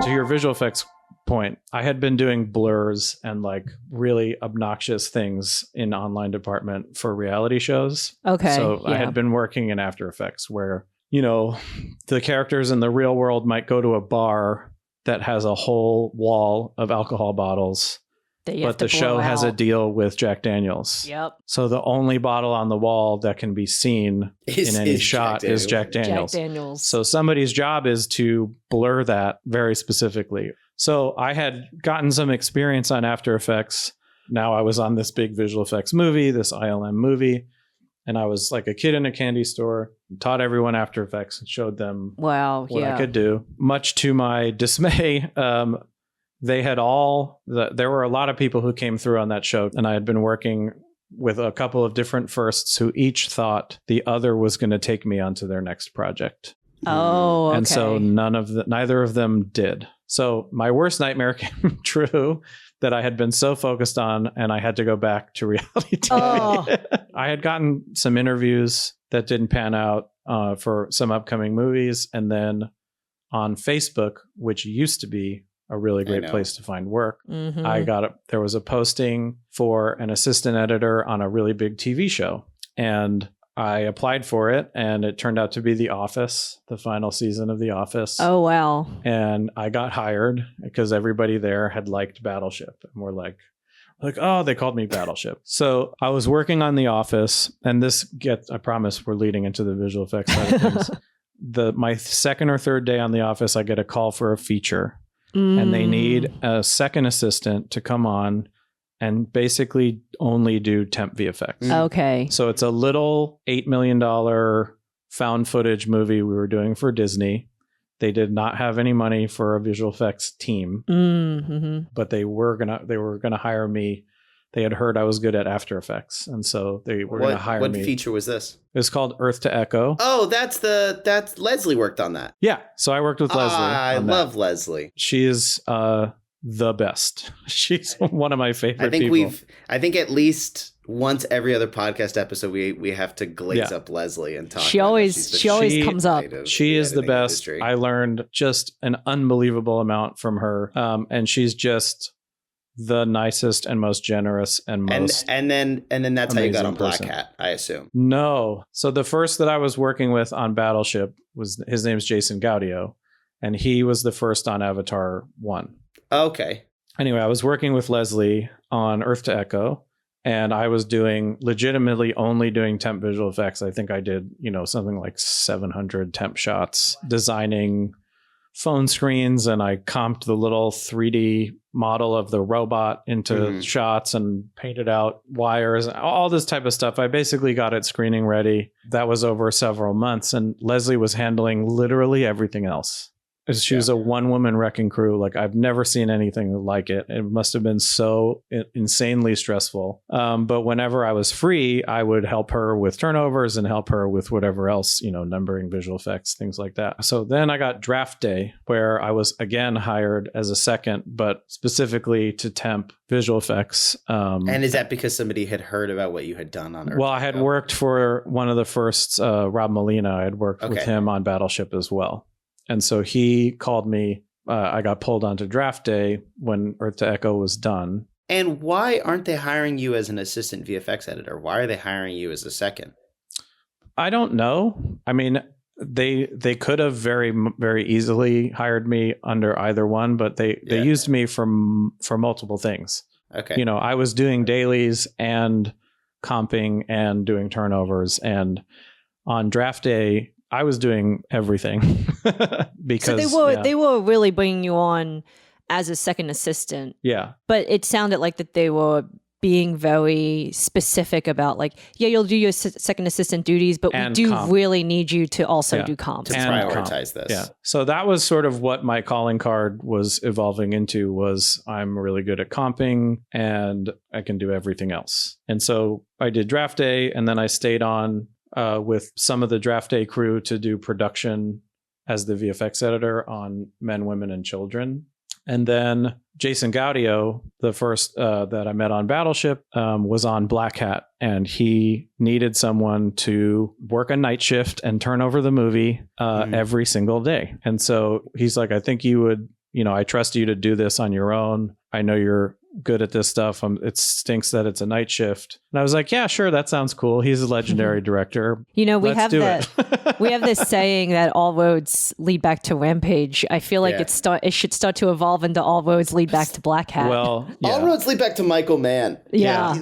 To your visual effects point, I had been doing blurs and like really obnoxious things in online department for reality shows. Okay. So I had been working in After Effects where, you know, the characters in the real world might go to a bar that has a whole wall of alcohol bottles, but the show has a deal with Jack Daniels. Yep. So the only bottle on the wall that can be seen in any shot is Jack Daniels. Jack Daniels. So somebody's job is to blur that very specifically. So I had gotten some experience on After Effects. Now I was on this big visual effects movie, this ILM movie. And I was like a kid in a candy store, taught everyone After Effects and showed them what I could do. Much to my dismay, there were a lot of people who came through on that show, and I had been working with a couple of different firsts who each thought the other was going to take me onto their next project. Oh, okay. And so neither of them did. So my worst nightmare came true, that I had been so focused on, and I had to go back to reality TV. Oh. I had gotten some interviews that didn't pan out for some upcoming movies. And then on Facebook, which used to be a really great place to find work, there was a posting for an assistant editor on a really big TV show. And I applied for it, and it turned out to be The Office, the final season of The Office. Oh, wow. And I got hired because everybody there had liked Battleship. And we're like, oh, they called me Battleship. So I was working on The Office, and I promise we're leading into the visual effects side of things. My second or third day on The Office, I get a call for a feature, and they need a second assistant to come on and basically only do temp VFX. Okay. So it's a little $8 million found footage movie we were doing for Disney. They did not have any money for a visual effects team, but they were gonna hire me. They had heard I was good at After Effects, and so they were going to hire me. What feature was this? It was called Earth to Echo. Oh, that's Leslie worked on that. Yeah, so I worked with Leslie. I love Leslie. She is the best. She's one of my favorite people. I think at least once every other podcast episode we have to glaze up Leslie and talk. She always comes up. She is the best. Industry. I learned just an unbelievable amount from her, and she's just the nicest and most generous and most and then that's how you got on Black Hat, I assume. No, so the first that I was working with on Battleship his name's Jason Gaudio, and he was the first on Avatar 1. Okay. Anyway, I was working with Leslie on Earth to Echo, and I was legitimately only doing temp visual effects. I think I did, something like 700 temp shots, designing phone screens, and I comped the little 3D model of the robot into shots and painted out wires, all this type of stuff. I basically got it screening ready. That was over several months, and Leslie was handling literally everything else. She was a one-woman wrecking crew. Like, I've never seen anything like it. It must have been so insanely stressful. But whenever I was free, I would help her with turnovers and help her with whatever else, numbering, visual effects, things like that. So then I got Draft Day, where I was again hired as a second, but specifically to temp visual effects. And is that because somebody had heard about what you had done on Earth? Well, I had worked for one of the first, Rob Molina. I had worked with him on Battleship as well. And so he called me. I got pulled onto Draft Day when Earth to Echo was done. And why aren't they hiring you as an assistant VFX editor? Why are they hiring you as a second? I don't know. I mean, they could have very, very easily hired me under either one, but they used me for multiple things. Okay. I was doing dailies and comping and doing turnovers, and on Draft Day, I was doing everything because so they were really bringing you on as a second assistant. Yeah. But it sounded like that they were being very specific about you'll do your second assistant duties, but we do really need you to also do comp. To prioritize this. Yeah. So that was sort of what my calling card was evolving into, was I'm really good at comping and I can do everything else. And so I did Draft Day, and then I stayed on with some of the Draft Day crew to do production as the VFX editor on Men, Women, and Children. And then Jason Gaudio, the first that I met on Battleship, was on Black Hat, and he needed someone to work a night shift and turn over the movie every single day. And so he's like, I think you would, I trust you to do this on your own. I know you're good at this stuff. It stinks that it's a night shift. And I was like, yeah, sure. That sounds cool. He's a legendary director. We have this saying that all roads lead back to Rampage. I feel like it should start to evolve into all roads lead back to Black Hat. Well, all roads lead back to Michael Mann. Yeah.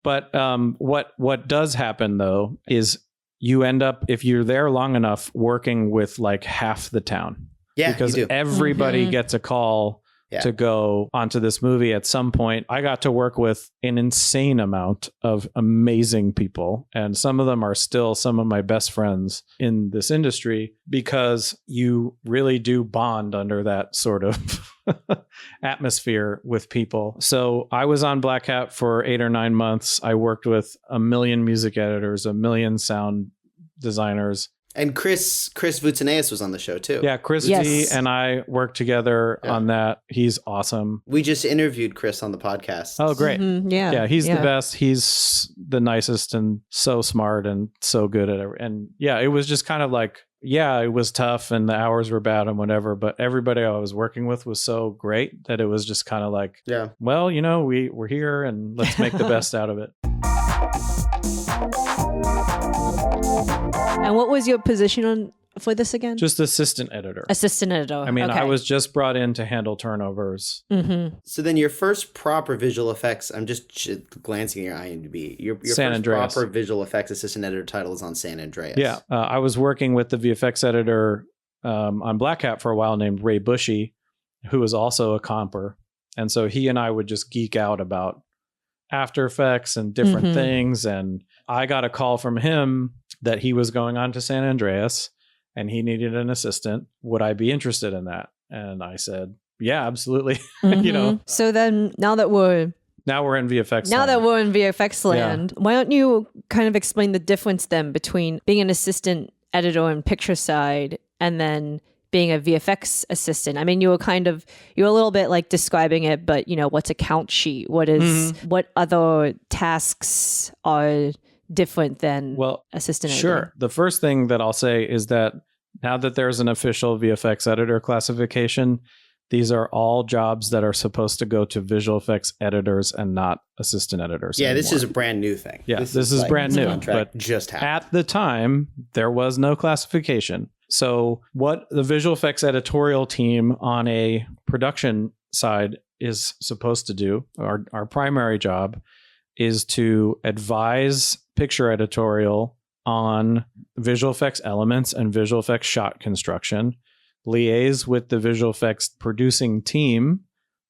But what does happen though is you end up, if you're there long enough, working with half the town. Yeah, because everybody gets a call to go onto this movie at some point. I got to work with an insane amount of amazing people, and some of them are still some of my best friends in this industry, because you really do bond under that sort of atmosphere with people. So I was on Black Hat for 8 or 9 months. I worked with a million music editors, a million sound designers. And Chris Voutineus was on the show too. Yeah, Chris V and I worked together on that. He's awesome. We just interviewed Chris on the podcast. Oh, great. Mm-hmm. Yeah. He's the best. He's the nicest and so smart and so good at it. And yeah, it was just kind of like, it was tough and the hours were bad and whatever, but everybody I was working with was so great that it was just kind of like, well, we're here and let's make the best out of it. And what was your position for this again? Just assistant editor. Assistant editor. I mean, I was just brought in to handle turnovers. Mm-hmm. So then your first proper visual effects, I'm just glancing at your IMDb. Your San first Andreas. proper visual effects assistant editor title is on San Andreas. Yeah. I was working with the VFX editor on Black Hat for a while named Ray Bushy, who was also a comper. And so he and I would just geek out about After Effects and different things. And I got a call from him that he was going on to San Andreas and he needed an assistant. Would I be interested in that? And I said, yeah, absolutely. So then now that we're in VFX Now land. that we're in VFX land, why don't you kind of explain the difference then between being an assistant editor on picture side and then being a VFX assistant? I mean, you were a little bit like describing it, but what's a count sheet? What other tasks are different than assistant editor? Sure. The first thing that I'll say is that now that there's an official VFX editor classification, these are all jobs that are supposed to go to visual effects editors and not assistant editors. Yeah, anymore. This is a brand new thing. Yeah, this is brand new. But just happened. At the time, there was no classification. So what the visual effects editorial team on a production side is supposed to do, our primary job, is to advise picture editorial on visual effects elements and visual effects shot construction, liaise with the visual effects producing team.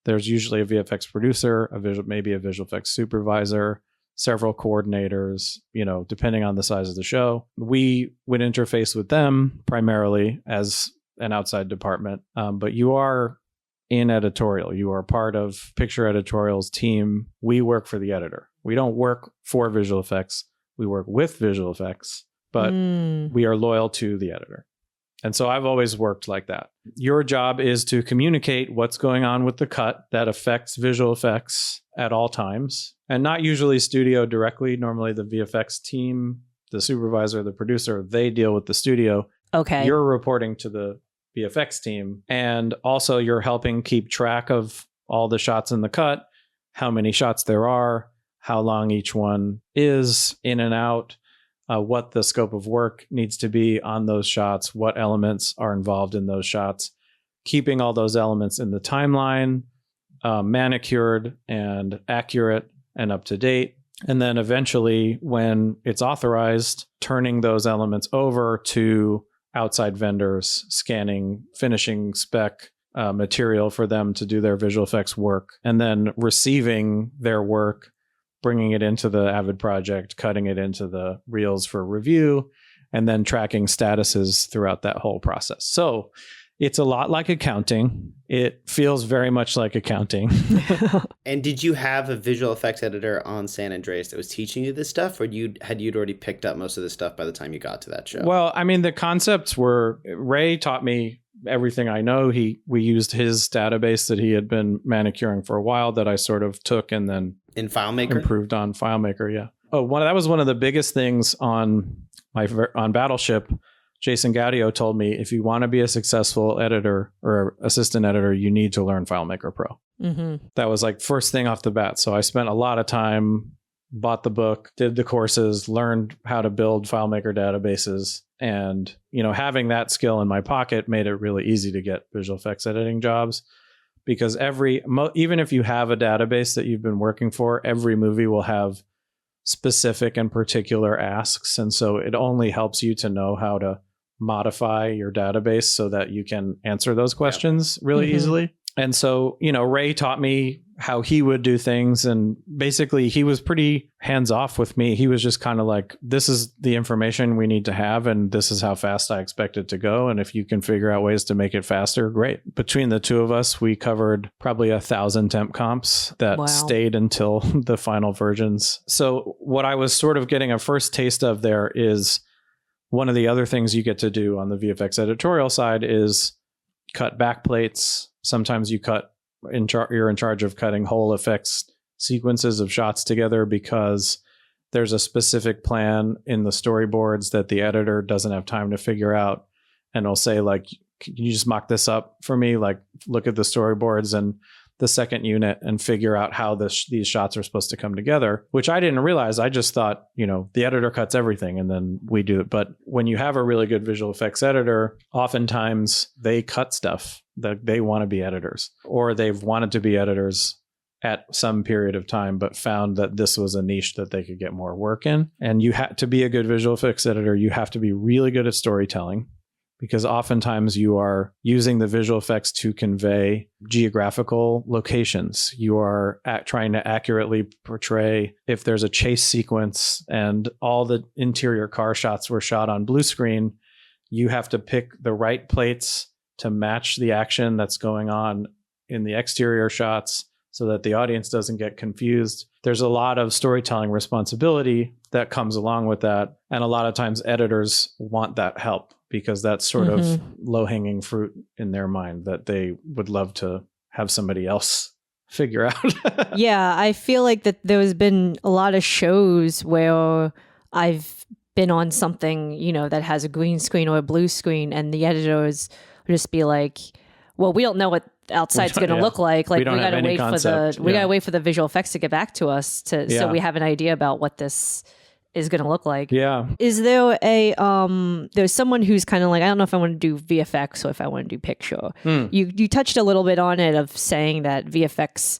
There's usually a VFX producer, maybe a visual effects supervisor, several coordinators, depending on the size of the show. We would interface with them primarily as an outside department, but you are in editorial. You are part of picture editorial's team. We work for the editor. We don't work for visual effects. We work with visual effects, but we are loyal to the editor. And so I've always worked like that. Your job is to communicate what's going on with the cut that affects visual effects at all times, and not usually studio directly. Normally the VFX team, the supervisor, the producer, they deal with the studio. Okay. You're reporting to the VFX team, and also you're helping keep track of all the shots in the cut, how many shots there are, how long each one is in and out, what the scope of work needs to be on those shots, what elements are involved in those shots, keeping all those elements in the timeline, manicured and accurate and up to date. And then eventually, when it's authorized, turning those elements over to outside vendors, scanning, finishing spec material for them to do their visual effects work, and then receiving their work, bringing it into the Avid project, cutting it into the reels for review, and then tracking statuses throughout that whole process. So it's a lot like accounting. It feels very much like accounting. And did you have a visual effects editor on San Andreas that was teaching you this stuff, or had you already picked up most of this stuff by the time you got to that show? Well, I mean, the concepts were, Ray taught me everything I know. We used his database that he had been manicuring for a while that I sort of took and then in FileMaker? Improved on FileMaker, yeah. That was one of the biggest things on Battleship. Jason Gaudio told me, if you want to be a successful editor or assistant editor, you need to learn FileMaker Pro. Mm-hmm. That was like first thing off the bat. So I spent a lot of time, bought the book, did the courses, learned how to build FileMaker databases. And, having that skill in my pocket made it really easy to get visual effects editing jobs. Because even if you have a database that you've been working for, every movie will have specific and particular asks. And so it only helps you to know how to modify your database so that you can answer those questions really easily. And so, Ray taught me how he would do things. And basically, he was pretty hands off with me. He was just kind of like, this is the information we need to have. And this is how fast I expect it to go. And if you can figure out ways to make it faster, great. Between the two of us, we covered probably 1,000 temp comps that stayed until the final versions. So what I was sort of getting a first taste of there is one of the other things you get to do on the VFX editorial side is cut back plates. Sometimes you're in charge of cutting whole effects sequences of shots together because there's a specific plan in the storyboards that the editor doesn't have time to figure out. And he'll say, like, can you just mock this up for me? Like, look at the storyboards and the second unit and figure out how these shots are supposed to come together, which I didn't realize. I just thought, the editor cuts everything and then we do it. But when you have a really good visual effects editor, oftentimes they cut stuff that they want to be editors, or they've wanted to be editors at some period of time, but found that this was a niche that they could get more work in. And you have to be a good visual effects editor. You have to be really good at storytelling, because oftentimes you are using the visual effects to convey geographical locations. You are trying to accurately portray if there's a chase sequence and all the interior car shots were shot on blue screen, you have to pick the right plates to match the action that's going on in the exterior shots so that the audience doesn't get confused. There's a lot of storytelling responsibility that comes along with that. And a lot of times editors want that help because that's sort of low-hanging fruit in their mind that they would love to have somebody else figure out. Yeah, I feel like that there's been a lot of shows where I've been on something, that has a green screen or a blue screen, and the editors just be like, well, we don't know what outside's going to look like. Like, we gotta wait gotta wait for the visual effects to get back to us so we have an idea about what this is going to look like. Yeah. Is there there's someone who's kind of like, I don't know if I want to do VFX or if I want to do picture. You touched a little bit on it of saying that VFX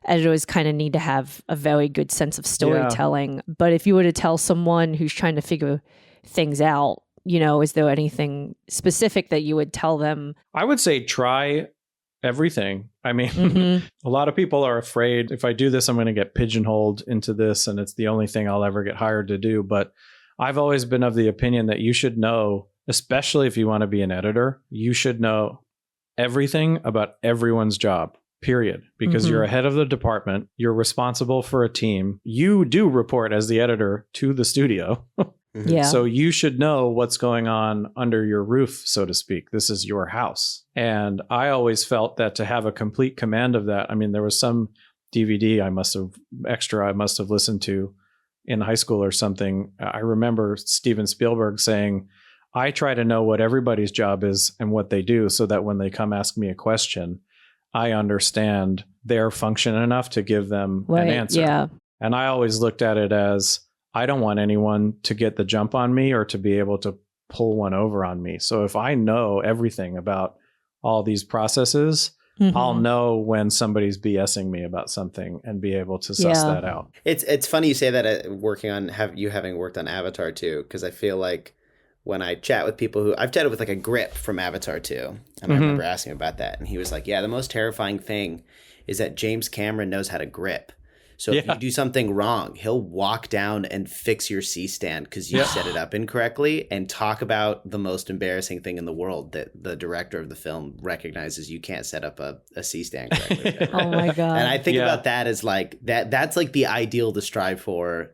editors kind of need to have a very good sense of storytelling. But if you were to tell someone who's trying to figure things out, is there anything specific that you would tell them? I would say try everything. I mean, a lot of people are afraid, if I do this, I'm going to get pigeonholed into this and it's the only thing I'll ever get hired to do. But I've always been of the opinion that you should know, especially if you want to be an editor, you should know everything about everyone's job, period. Because you're ahead of the department. You're responsible for a team. You do report as the editor to the studio. Yeah. So you should know what's going on under your roof, so to speak. This is your house. And I always felt that to have a complete command of that, I mean, there was some DVD I must have listened to in high school or something. I remember Steven Spielberg saying, I try to know what everybody's job is and what they do so that when they come ask me a question, I understand their function enough to give them an answer. Yeah. And I always looked at it as, I don't want anyone to get the jump on me or to be able to pull one over on me. So if I know everything about all these processes, I'll know when somebody's BSing me about something and be able to suss that out. It's funny you say that having worked on Avatar 2, because I feel like when I chat with people who I've chatted with, like a grip from Avatar 2, and I remember asking him about that, and he was like, yeah, the most terrifying thing is that James Cameron knows how to grip. So if you do something wrong, he'll walk down and fix your C-stand because you set it up incorrectly, and talk about the most embarrassing thing in the world, that the director of the film recognizes you can't set up a C-stand correctly. Oh my God. And I think about that as like that's like the ideal to strive for.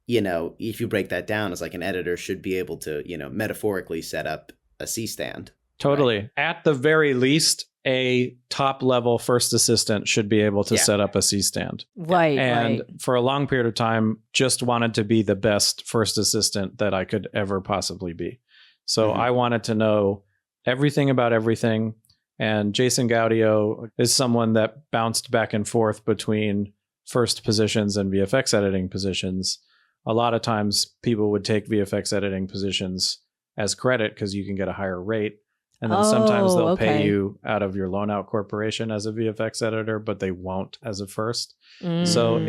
If you break that down, as like an editor should be able to, metaphorically set up a C-stand. Totally. Right? At the very least, a top level first assistant should be able to set up a C-stand. Right. And for a long period of time, just wanted to be the best first assistant that I could ever possibly be. So I wanted to know everything about everything. And Jason Gaudio is someone that bounced back and forth between first positions and VFX editing positions. A lot of times people would take VFX editing positions as credit because you can get a higher rate. And then sometimes they'll pay you out of your loan out corporation as a VFX editor, but they won't as a first. So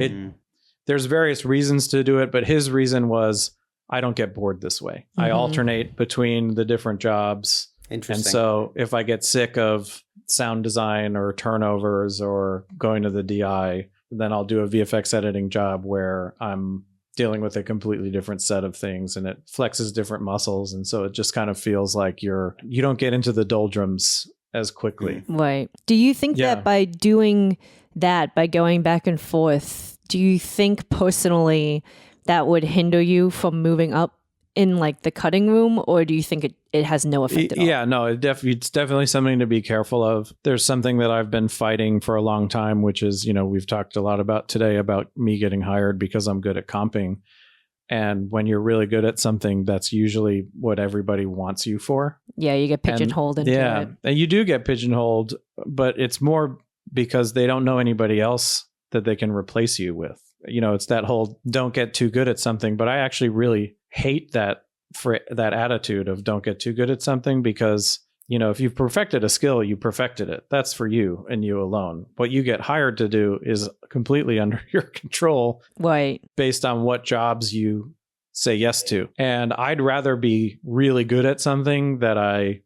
there's various reasons to do it, but his reason was, I don't get bored this way. I alternate between the different jobs. Interesting. And so if I get sick of sound design or turnovers or going to the DI. Then I'll do a VFX editing job where I'm dealing with a completely different set of things and it flexes different muscles. And so it just kind of feels like you don't get into the doldrums as quickly. Right. Do you think that by doing that, by going back and forth, do you think personally that would hinder you from moving up in like the cutting room, or do you think it has no effect at all? Yeah, no, it's definitely something to be careful of. There's something that I've been fighting for a long time, which is, we've talked a lot about today about me getting hired because I'm good at comping. And when you're really good at something, that's usually what everybody wants you for. Yeah, you get pigeonholed into it. And you do get pigeonholed, but it's more because they don't know anybody else that they can replace you with. It's that whole don't get too good at something, but I actually really hate that attitude of don't get too good at something because, if you've perfected a skill, you perfected it. That's for you and you alone. What you get hired to do is completely under your control, right? Based on what jobs you say yes to. And I'd rather be really good at something that I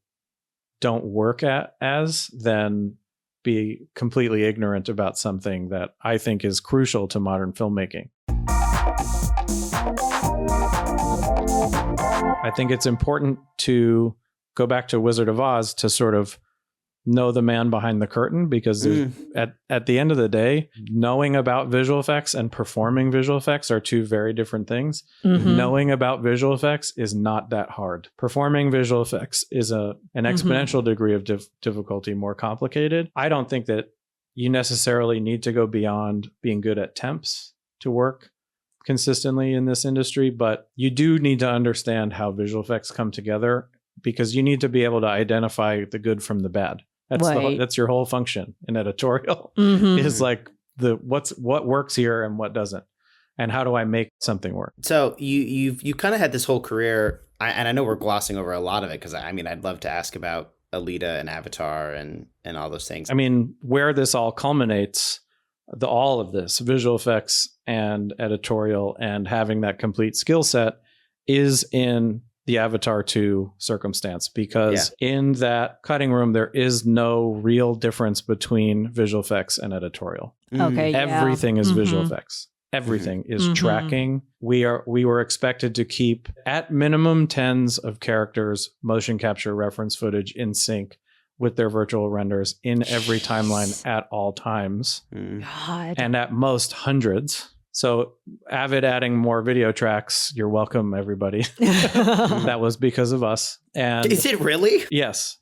don't work at as than be completely ignorant about something that I think is crucial to modern filmmaking. I think it's important to go back to Wizard of Oz to sort of know the man behind the curtain, because at the end of the day, knowing about visual effects and performing visual effects are two very different things. Mm-hmm. Knowing about visual effects is not that hard. Performing visual effects is an exponential degree of difficulty, more complicated. I don't think that you necessarily need to go beyond being good at temps to work consistently in this industry, but you do need to understand how visual effects come together, because you need to be able to identify the good from the bad. That's your whole function in editorial. Is like what works here and what doesn't, and how do I make something work. So you kind of had this whole career, and I know we're glossing over a lot of it because I'd love to ask about Alita and Avatar and all those things. Where this all culminates, all of this visual effects and editorial and having that complete skill set is in the Avatar 2 circumstance, because in that cutting room, there is no real difference between visual effects and editorial. Okay. Everything is visual effects. Everything is tracking. We were expected to keep at minimum tens of characters, motion capture reference footage in sync with their virtual renders in every timeline at all times. God. And at most hundreds. So Avid adding more video tracks. You're welcome, everybody. That was because of us. And is it really? Yes.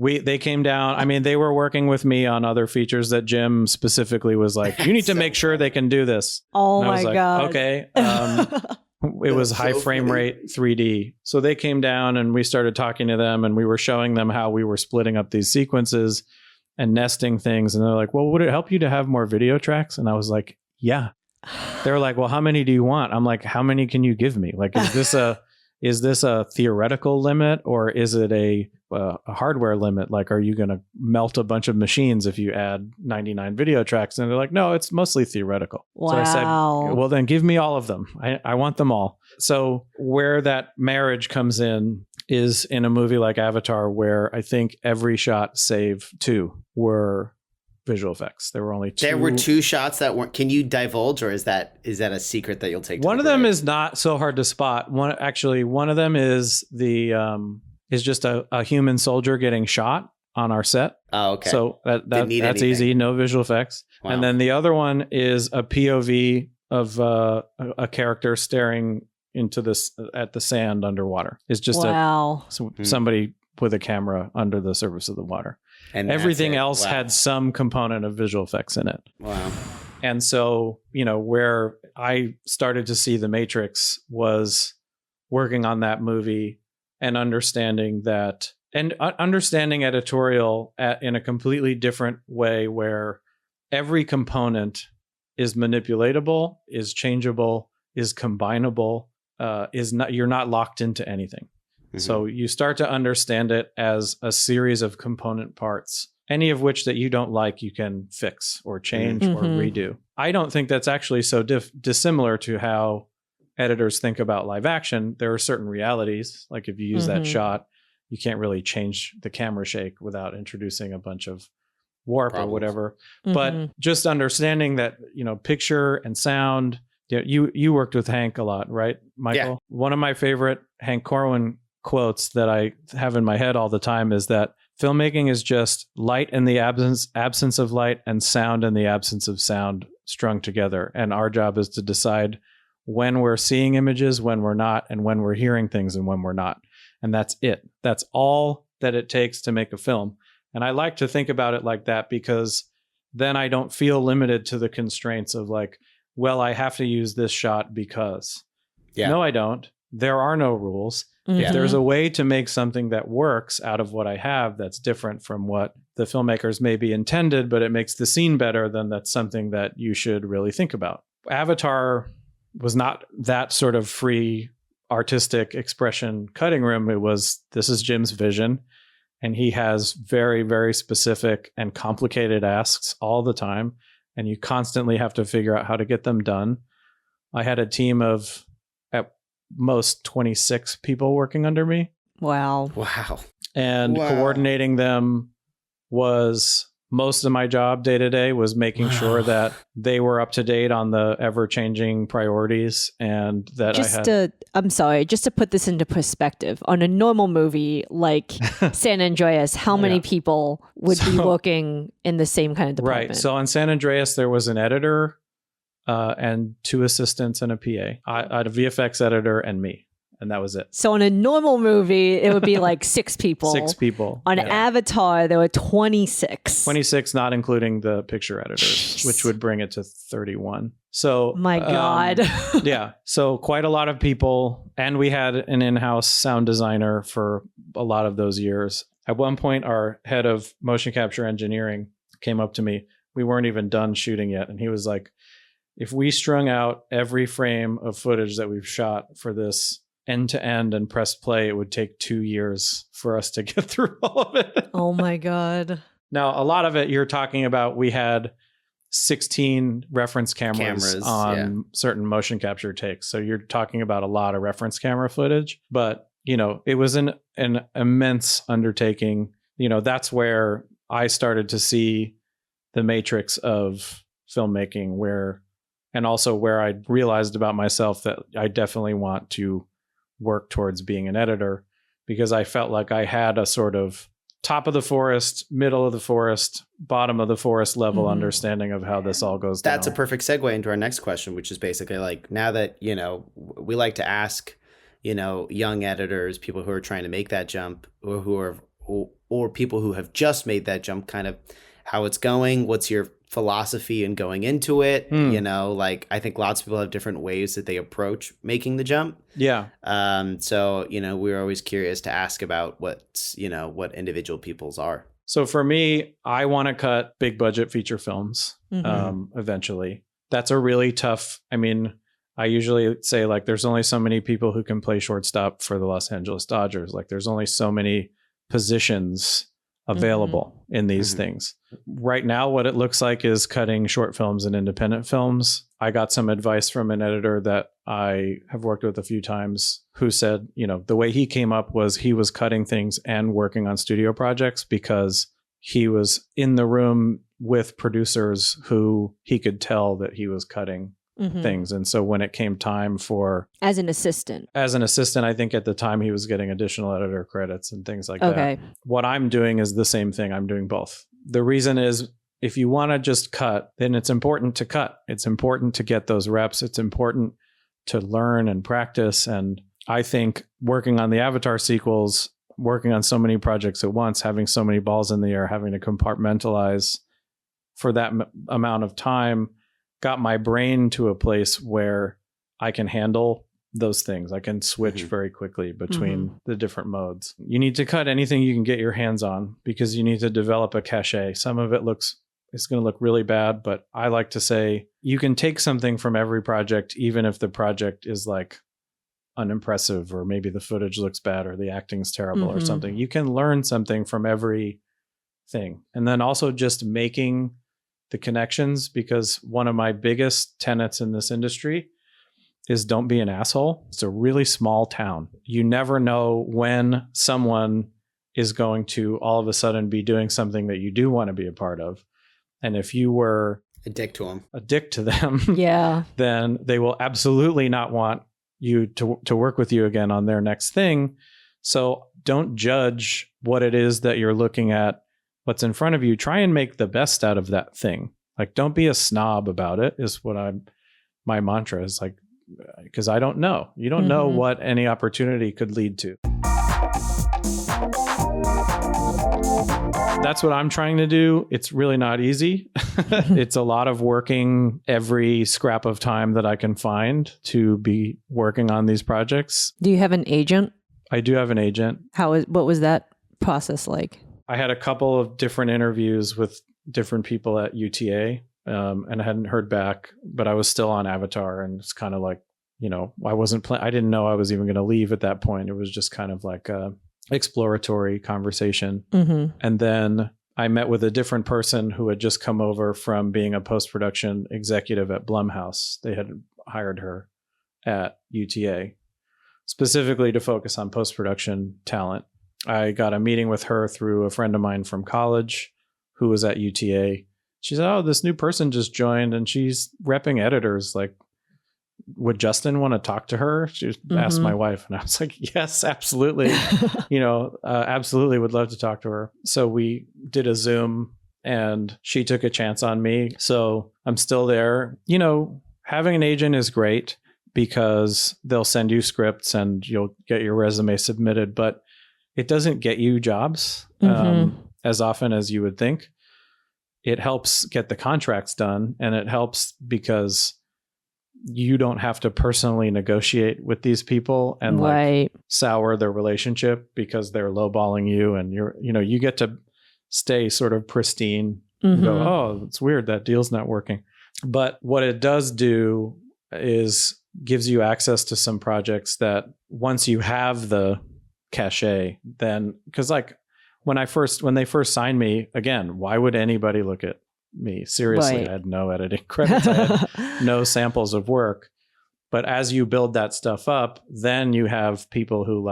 They came down. They were working with me on other features that Jim specifically was like, you need to make sure they can do this. Oh my God. Okay. It was high frame rate 3D. So they came down and we started talking to them, and we were showing them how we were splitting up these sequences and nesting things. And they're like, well, would it help you to have more video tracks? And I was like, yeah. They're like, well, how many do you want? I'm like, how many can you give me? Like, is this a theoretical limit, or is it a hardware limit? Like, are you going to melt a bunch of machines if you add 99 video tracks? And they're like, no, it's mostly theoretical. Wow. So I said, well, then give me all of them. I want them all. So where that marriage comes in is in a movie like Avatar, where I think every shot save two were visual effects. There were only two. There were two shots that weren't. Can you divulge, or is that a secret that you'll take? One of them is not so hard to spot. One of them is is just a human soldier getting shot on our set. Oh, okay. So that's easy. No visual effects. Wow. And then the other one is a POV of a character staring into at the sand underwater. It's just somebody with a camera under the surface of the water. And everything else had some component of visual effects in it. Wow. And so, where I started to see The Matrix was working on that movie and understanding editorial in a completely different way, where every component is manipulatable, is changeable, is combinable, you're not locked into anything. So you start to understand it as a series of component parts, any of which that you don't like, you can fix or change or redo. I don't think that's actually so dissimilar to how editors think about live action. There are certain realities, like if you use that shot, you can't really change the camera shake without introducing a bunch of warp or whatever. But just understanding that, picture and sound. You worked with Hank a lot, right, Michael? Yeah. One of my favorite Hank Corwin quotes that I have in my head all the time is that filmmaking is just light in the absence of light and sound in the absence of sound strung together. And our job is to decide when we're seeing images, when we're not, and when we're hearing things and when we're not. And that's it. That's all that it takes to make a film. And I like to think about it like that, because then I don't feel limited to the constraints of like, well, I have to use this shot because. Yeah. No, I don't. There are no rules. If there's a way to make something that works out of what I have that's different from what the filmmakers maybe intended, but it makes the scene better, then that's something that you should really think about. Avatar was not that sort of free artistic expression cutting room. It was, this is Jim's vision, and he has very, very specific and complicated asks all the time, and you constantly have to figure out how to get them done. I had a team of at most 26 people working under me. Wow. And coordinating them was most of my job day to day, was making sure that they were up to date on the ever changing priorities, and that I'm sorry, just to put this into perspective, on a normal movie like San Andreas, how many people would be working in the same kind of department? Right. So on San Andreas, there was an editor and 2 assistants and a PA. I had a VFX editor and me. And that was it. So on a normal movie, it would be like 6 people. 6 people. On Avatar, there were 26. 26, not including the picture editors, which would bring it to 31. So my God. Yeah. So quite a lot of people. And we had an in-house sound designer for a lot of those years. At one point, our head of motion capture engineering came up to me. We weren't even done shooting yet. And he was like, if we strung out every frame of footage that we've shot for this end to end and press play, it would take 2 years for us to get through all of it. Oh my God. Now, a lot of it you're talking about, we had 16 reference cameras on certain motion capture takes. So you're talking about a lot of reference camera footage, but it was an immense undertaking. That's where I started to see the matrix of filmmaking, and also where I realized about myself that I definitely want to work towards being an editor, because I felt like I had a sort of top of the forest, middle of the forest, bottom of the forest level understanding of how this all goes down. That's a perfect segue into our next question, which is basically like, now that, we like to ask, young editors, people who are trying to make that jump, or people who have just made that jump, kind of how it's going, what's your philosophy in going into it. I think lots of people have different ways that they approach making the jump. So we're always curious to ask about what individual people's are. So for me, I want to cut big budget feature films eventually. That's a really tough, I usually say, like, there's only so many people who can play shortstop for the Los Angeles Dodgers. Like, there's only so many positions available in these things. Right now, what it looks like is cutting short films and independent films. I got some advice from an editor that I have worked with a few times, who said, the way he came up was he was cutting things and working on studio projects, because he was in the room with producers who he could tell that he was cutting things. And so when it came time for... As an assistant, I think at the time he was getting additional editor credits and things like that. What I'm doing is the same thing. I'm doing both. The reason is, if you want to just cut, then it's important to cut. It's important to get those reps. It's important to learn and practice. And I think working on the Avatar sequels, working on so many projects at once, having so many balls in the air, having to compartmentalize for that amount of time, got my brain to a place where I can handle those things. I can switch very quickly between the different modes. You need to cut anything you can get your hands on, because you need to develop a cachet. Some of it it's going to look really bad, but I like to say you can take something from every project, even if the project is like unimpressive, or maybe the footage looks bad, or the acting's terrible or something. You can learn something from every thing. And then also just making the connections, because one of my biggest tenets in this industry is don't be an asshole. It's a really small town. You never know when someone is going to all of a sudden be doing something that you do want to be a part of. And if you were a dick to them, yeah, then they will absolutely not want you to work with you again on their next thing. So don't judge what it is that you're looking at, what's in front of you. Try and make the best out of that thing. Like, don't be a snob about it, is what my mantra is, like, because I don't know. You don't know what any opportunity could lead to. That's what I'm trying to do. It's really not easy. It's a lot of working every scrap of time that I can find to be working on these projects. Do you have an agent? I do have an agent. What was that process like? I had a couple of different interviews with different people at UTA, and I hadn't heard back, but I was still on Avatar, and it's kind of like, I didn't know I was even going to leave at that point. It was just kind of like a exploratory conversation. And then I met with a different person who had just come over from being a post-production executive at Blumhouse. They had hired her at UTA specifically to focus on post-production talent. I got a meeting with her through a friend of mine from college who was at UTA. She said, "Oh, this new person just joined and she's repping editors. Like, would Justin want to talk to her?" She asked my wife, and I was like, "Yes, absolutely." Absolutely would love to talk to her. So we did a Zoom and she took a chance on me. So I'm still there. Having an agent is great because they'll send you scripts and you'll get your resume submitted, but it doesn't get you jobs as often as you would think. It helps get the contracts done, and it helps because you don't have to personally negotiate with these people and like sour their relationship because they're lowballing you, and you get to stay sort of pristine and go, "Oh, it's weird that deal's not working." But what it does do is gives you access to some projects that once you have the cachet, then, because like when they first signed me, again, why would anybody look at me? Seriously, I had no editing credits. I had no samples of work. But as you build that stuff up, then you have people who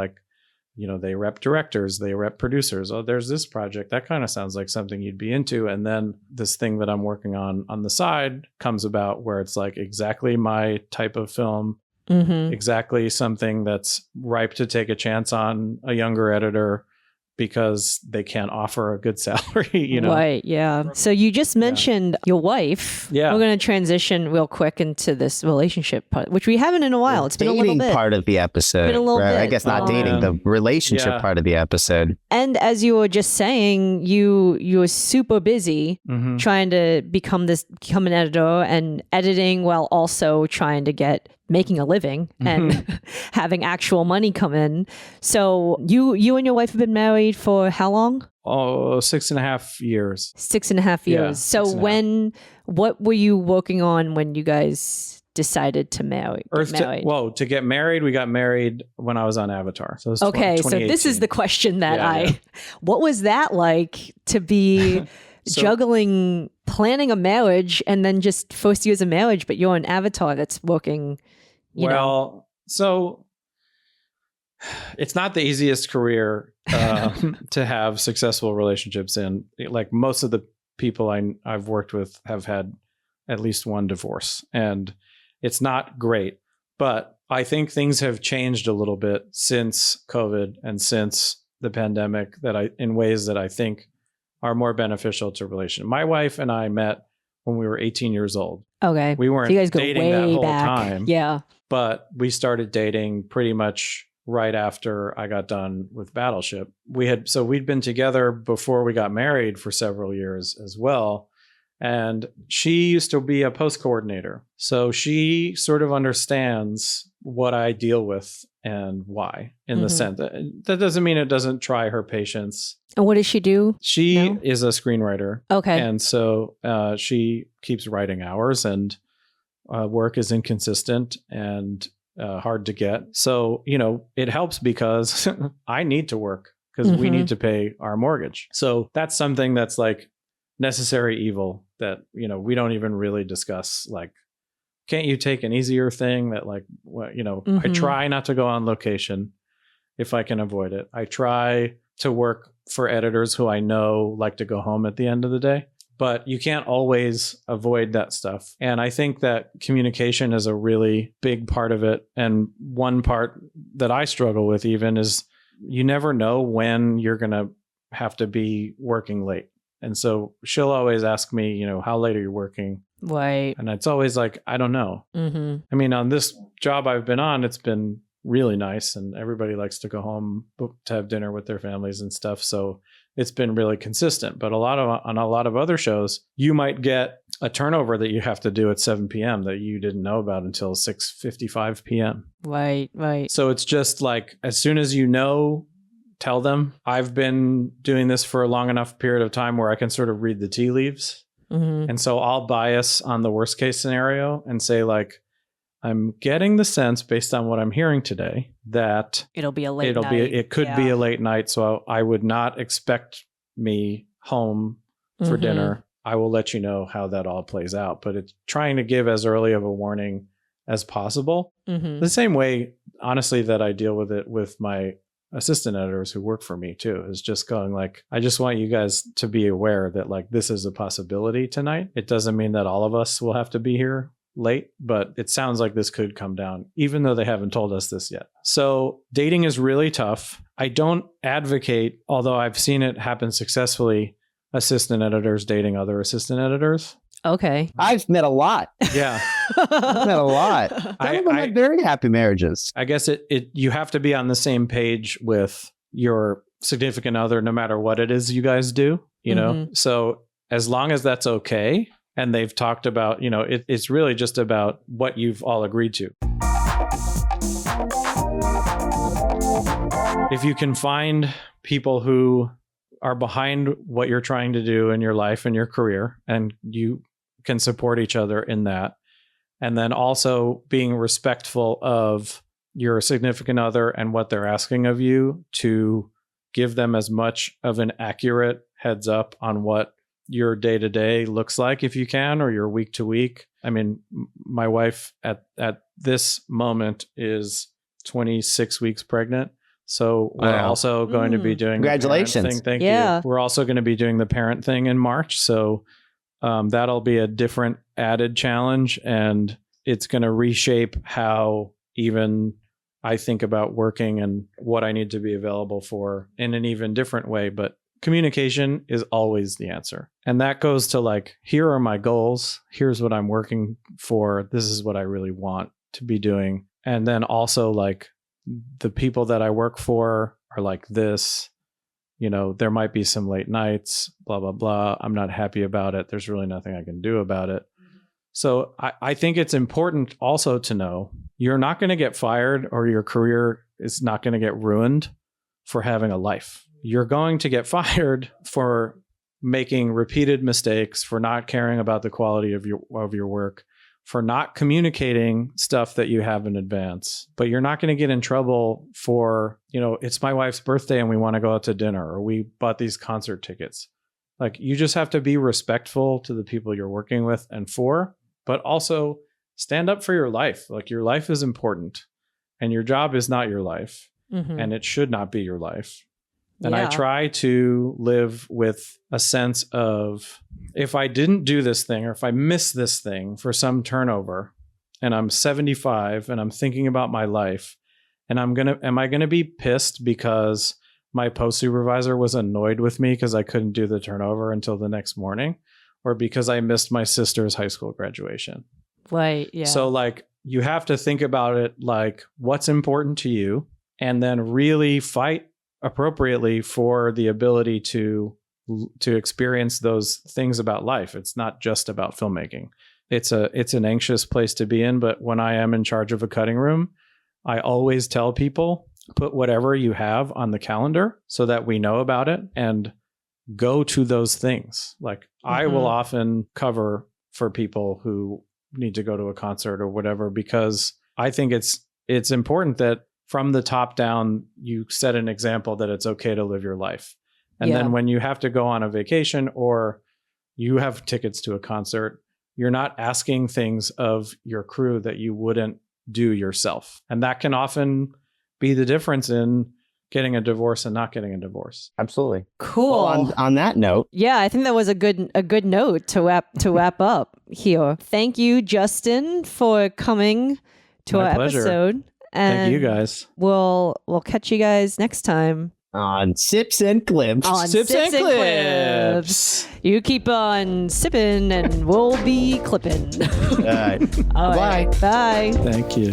they rep directors, they rep producers. Oh, there's this project. That kind of sounds like something you'd be into. And then this thing that I'm working on the side comes about where it's like exactly my type of film, exactly something that's ripe to take a chance on a younger editor because they can't offer a good salary, Right, yeah. So you just mentioned your wife. Yeah. We're going to transition real quick into this relationship part, which we haven't in a while. It's been a little bit. Part of the episode. Been a little bit. I guess not dating, the relationship part of the episode. And as you were just saying, you were super busy trying to become an editor and editing while also trying to making a living and having actual money come in. So you and your wife have been married for how long? Oh, 6.5 years. 6.5 years. Yeah, so what were you working on when you guys decided to marry? To get married, we got married when I was on Avatar. So so this is the question that what was that like to be juggling planning a marriage and then just first years of marriage, but you're an Avatar that's working, So it's not the easiest career to have successful relationships in. Like most of the people I've worked with have had at least one divorce, and it's not great. But I think things have changed a little bit since COVID and since the pandemic in ways that I think are more beneficial to relation. My wife and I met when we were 18 years old. Okay. We weren't so you guys go dating way that whole back. time. Yeah. But we started dating pretty much right after I got done with Battleship. We'd been together before we got married for several years as well. And she used to be a post coordinator. So she sort of understands what I deal with and why, in the sense that doesn't mean it doesn't try her patience. And what does she do? She is a screenwriter. Okay. And so she keeps writing hours, and work is inconsistent and hard to get. So, it helps because I need to work because we need to pay our mortgage. So that's something that's like necessary evil that, we don't even really discuss. Like, can't you take an easier thing that I try not to go on location if I can avoid it. I try to work for editors who I know like to go home at the end of the day. But you can't always avoid that stuff. And I think that communication is a really big part of it. And one part that I struggle with even is you never know when you're going to have to be working late. And so she'll always ask me, how late are you working? Right. And it's always like, I don't know. Mm-hmm. I mean, on this job I've been on, it's been really nice and everybody likes to go home to have dinner with their families and stuff. So it's been really consistent. But on a lot of other shows, you might get a turnover that you have to do at 7 p.m. that you didn't know about until 6:55 p.m. Right. So it's just like, as soon as you know, tell them. I've been doing this for a long enough period of time where I can sort of read the tea leaves. Mm-hmm. And so I'll bias on the worst case scenario and say, like, I'm getting the sense based on what I'm hearing today that it'll be a late night. It could be a late night. So I would not expect me home for dinner. I will let you know how that all plays out. But it's trying to give as early of a warning as possible. Mm-hmm. The same way, honestly, that I deal with it with my assistant editors who work for me too, is just going like, I just want you guys to be aware that like this is a possibility tonight. It doesn't mean that all of us will have to be here late, but it sounds like this could come down, even though they haven't told us this yet. So dating is really tough. I don't advocate, although I've seen it happen successfully, assistant editors dating other assistant editors. Okay. I've met a lot. Yeah. I've met a lot. Some of them had very happy marriages. I guess you have to be on the same page with your significant other, no matter what it is you guys do, know? So as long as that's okay, and they've talked about, it's really just about what you've all agreed to. If you can find people who are behind what you're trying to do in your life and your career, and you can support each other in that, and then also being respectful of your significant other and what they're asking of you, to give them as much of an accurate heads up on what your day-to-day looks like, if you can, or your week-to-week. I mean, my wife at this moment is 26 weeks pregnant. So we're also going to be doing congratulations. The parent thing. Thank you. We're also going to be doing the parent thing in March. So that'll be a different added challenge, and it's going to reshape how even I think about working and what I need to be available for in an even different way. But communication is always the answer. And that goes to like, here are my goals. Here's what I'm working for. This is what I really want to be doing. And then also like, the people that I work for are like this, there might be some late nights, blah, blah, blah. I'm not happy about it. There's really nothing I can do about it. So I think it's important also to know you're not going to get fired, or your career is not going to get ruined for having a life. You're going to get fired for making repeated mistakes, for not caring about the quality of your work, for not communicating stuff that you have in advance. But you're not going to get in trouble for, it's my wife's birthday and we want to go out to dinner, or we bought these concert tickets. Like, you just have to be respectful to the people you're working with and for, but also stand up for your life. Like, your life is important, and your job is not your life, and it should not be your life. And I try to live with a sense of, if I didn't do this thing, or if I miss this thing for some turnover, and I'm 75 and I'm thinking about my life, and am I going to be pissed because my post supervisor was annoyed with me because I couldn't do the turnover until the next morning, or because I missed my sister's high school graduation? Right. Yeah. So like, you have to think about it like, what's important to you, and then really fight appropriately for the ability to experience those things about life. It's not just about filmmaking. It's an anxious place to be in, but when I am in charge of a cutting room, I always tell people, put whatever you have on the calendar so that we know about it, and go to those things. Like, I will often cover for people who need to go to a concert or whatever, because I think it's important that from the top down, you set an example that it's okay to live your life. And then when you have to go on a vacation, or you have tickets to a concert, you're not asking things of your crew that you wouldn't do yourself. And that can often be the difference in getting a divorce and not getting a divorce. Absolutely. Cool. Well, on that note, yeah, I think that was a good note to wrap up here. Thank you, Justin, for coming to My our pleasure. episode. And Thank you guys. We'll catch you guys next time on Sips and Clips. On Sips and Clips. You keep on sipping and we'll be clipping. All right. All Bye. right. Bye. Thank you.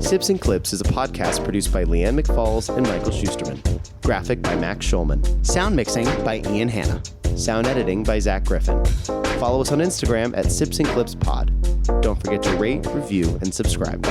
Sips and Clips is a podcast produced by Leanne McFalls and Michael Schusterman. Graphic by Max Schulman. Sound mixing by Ian Hanna. Sound editing by Zach Griffin. Follow us on Instagram at Sips and Clips Pod. Don't forget to rate, review, and subscribe.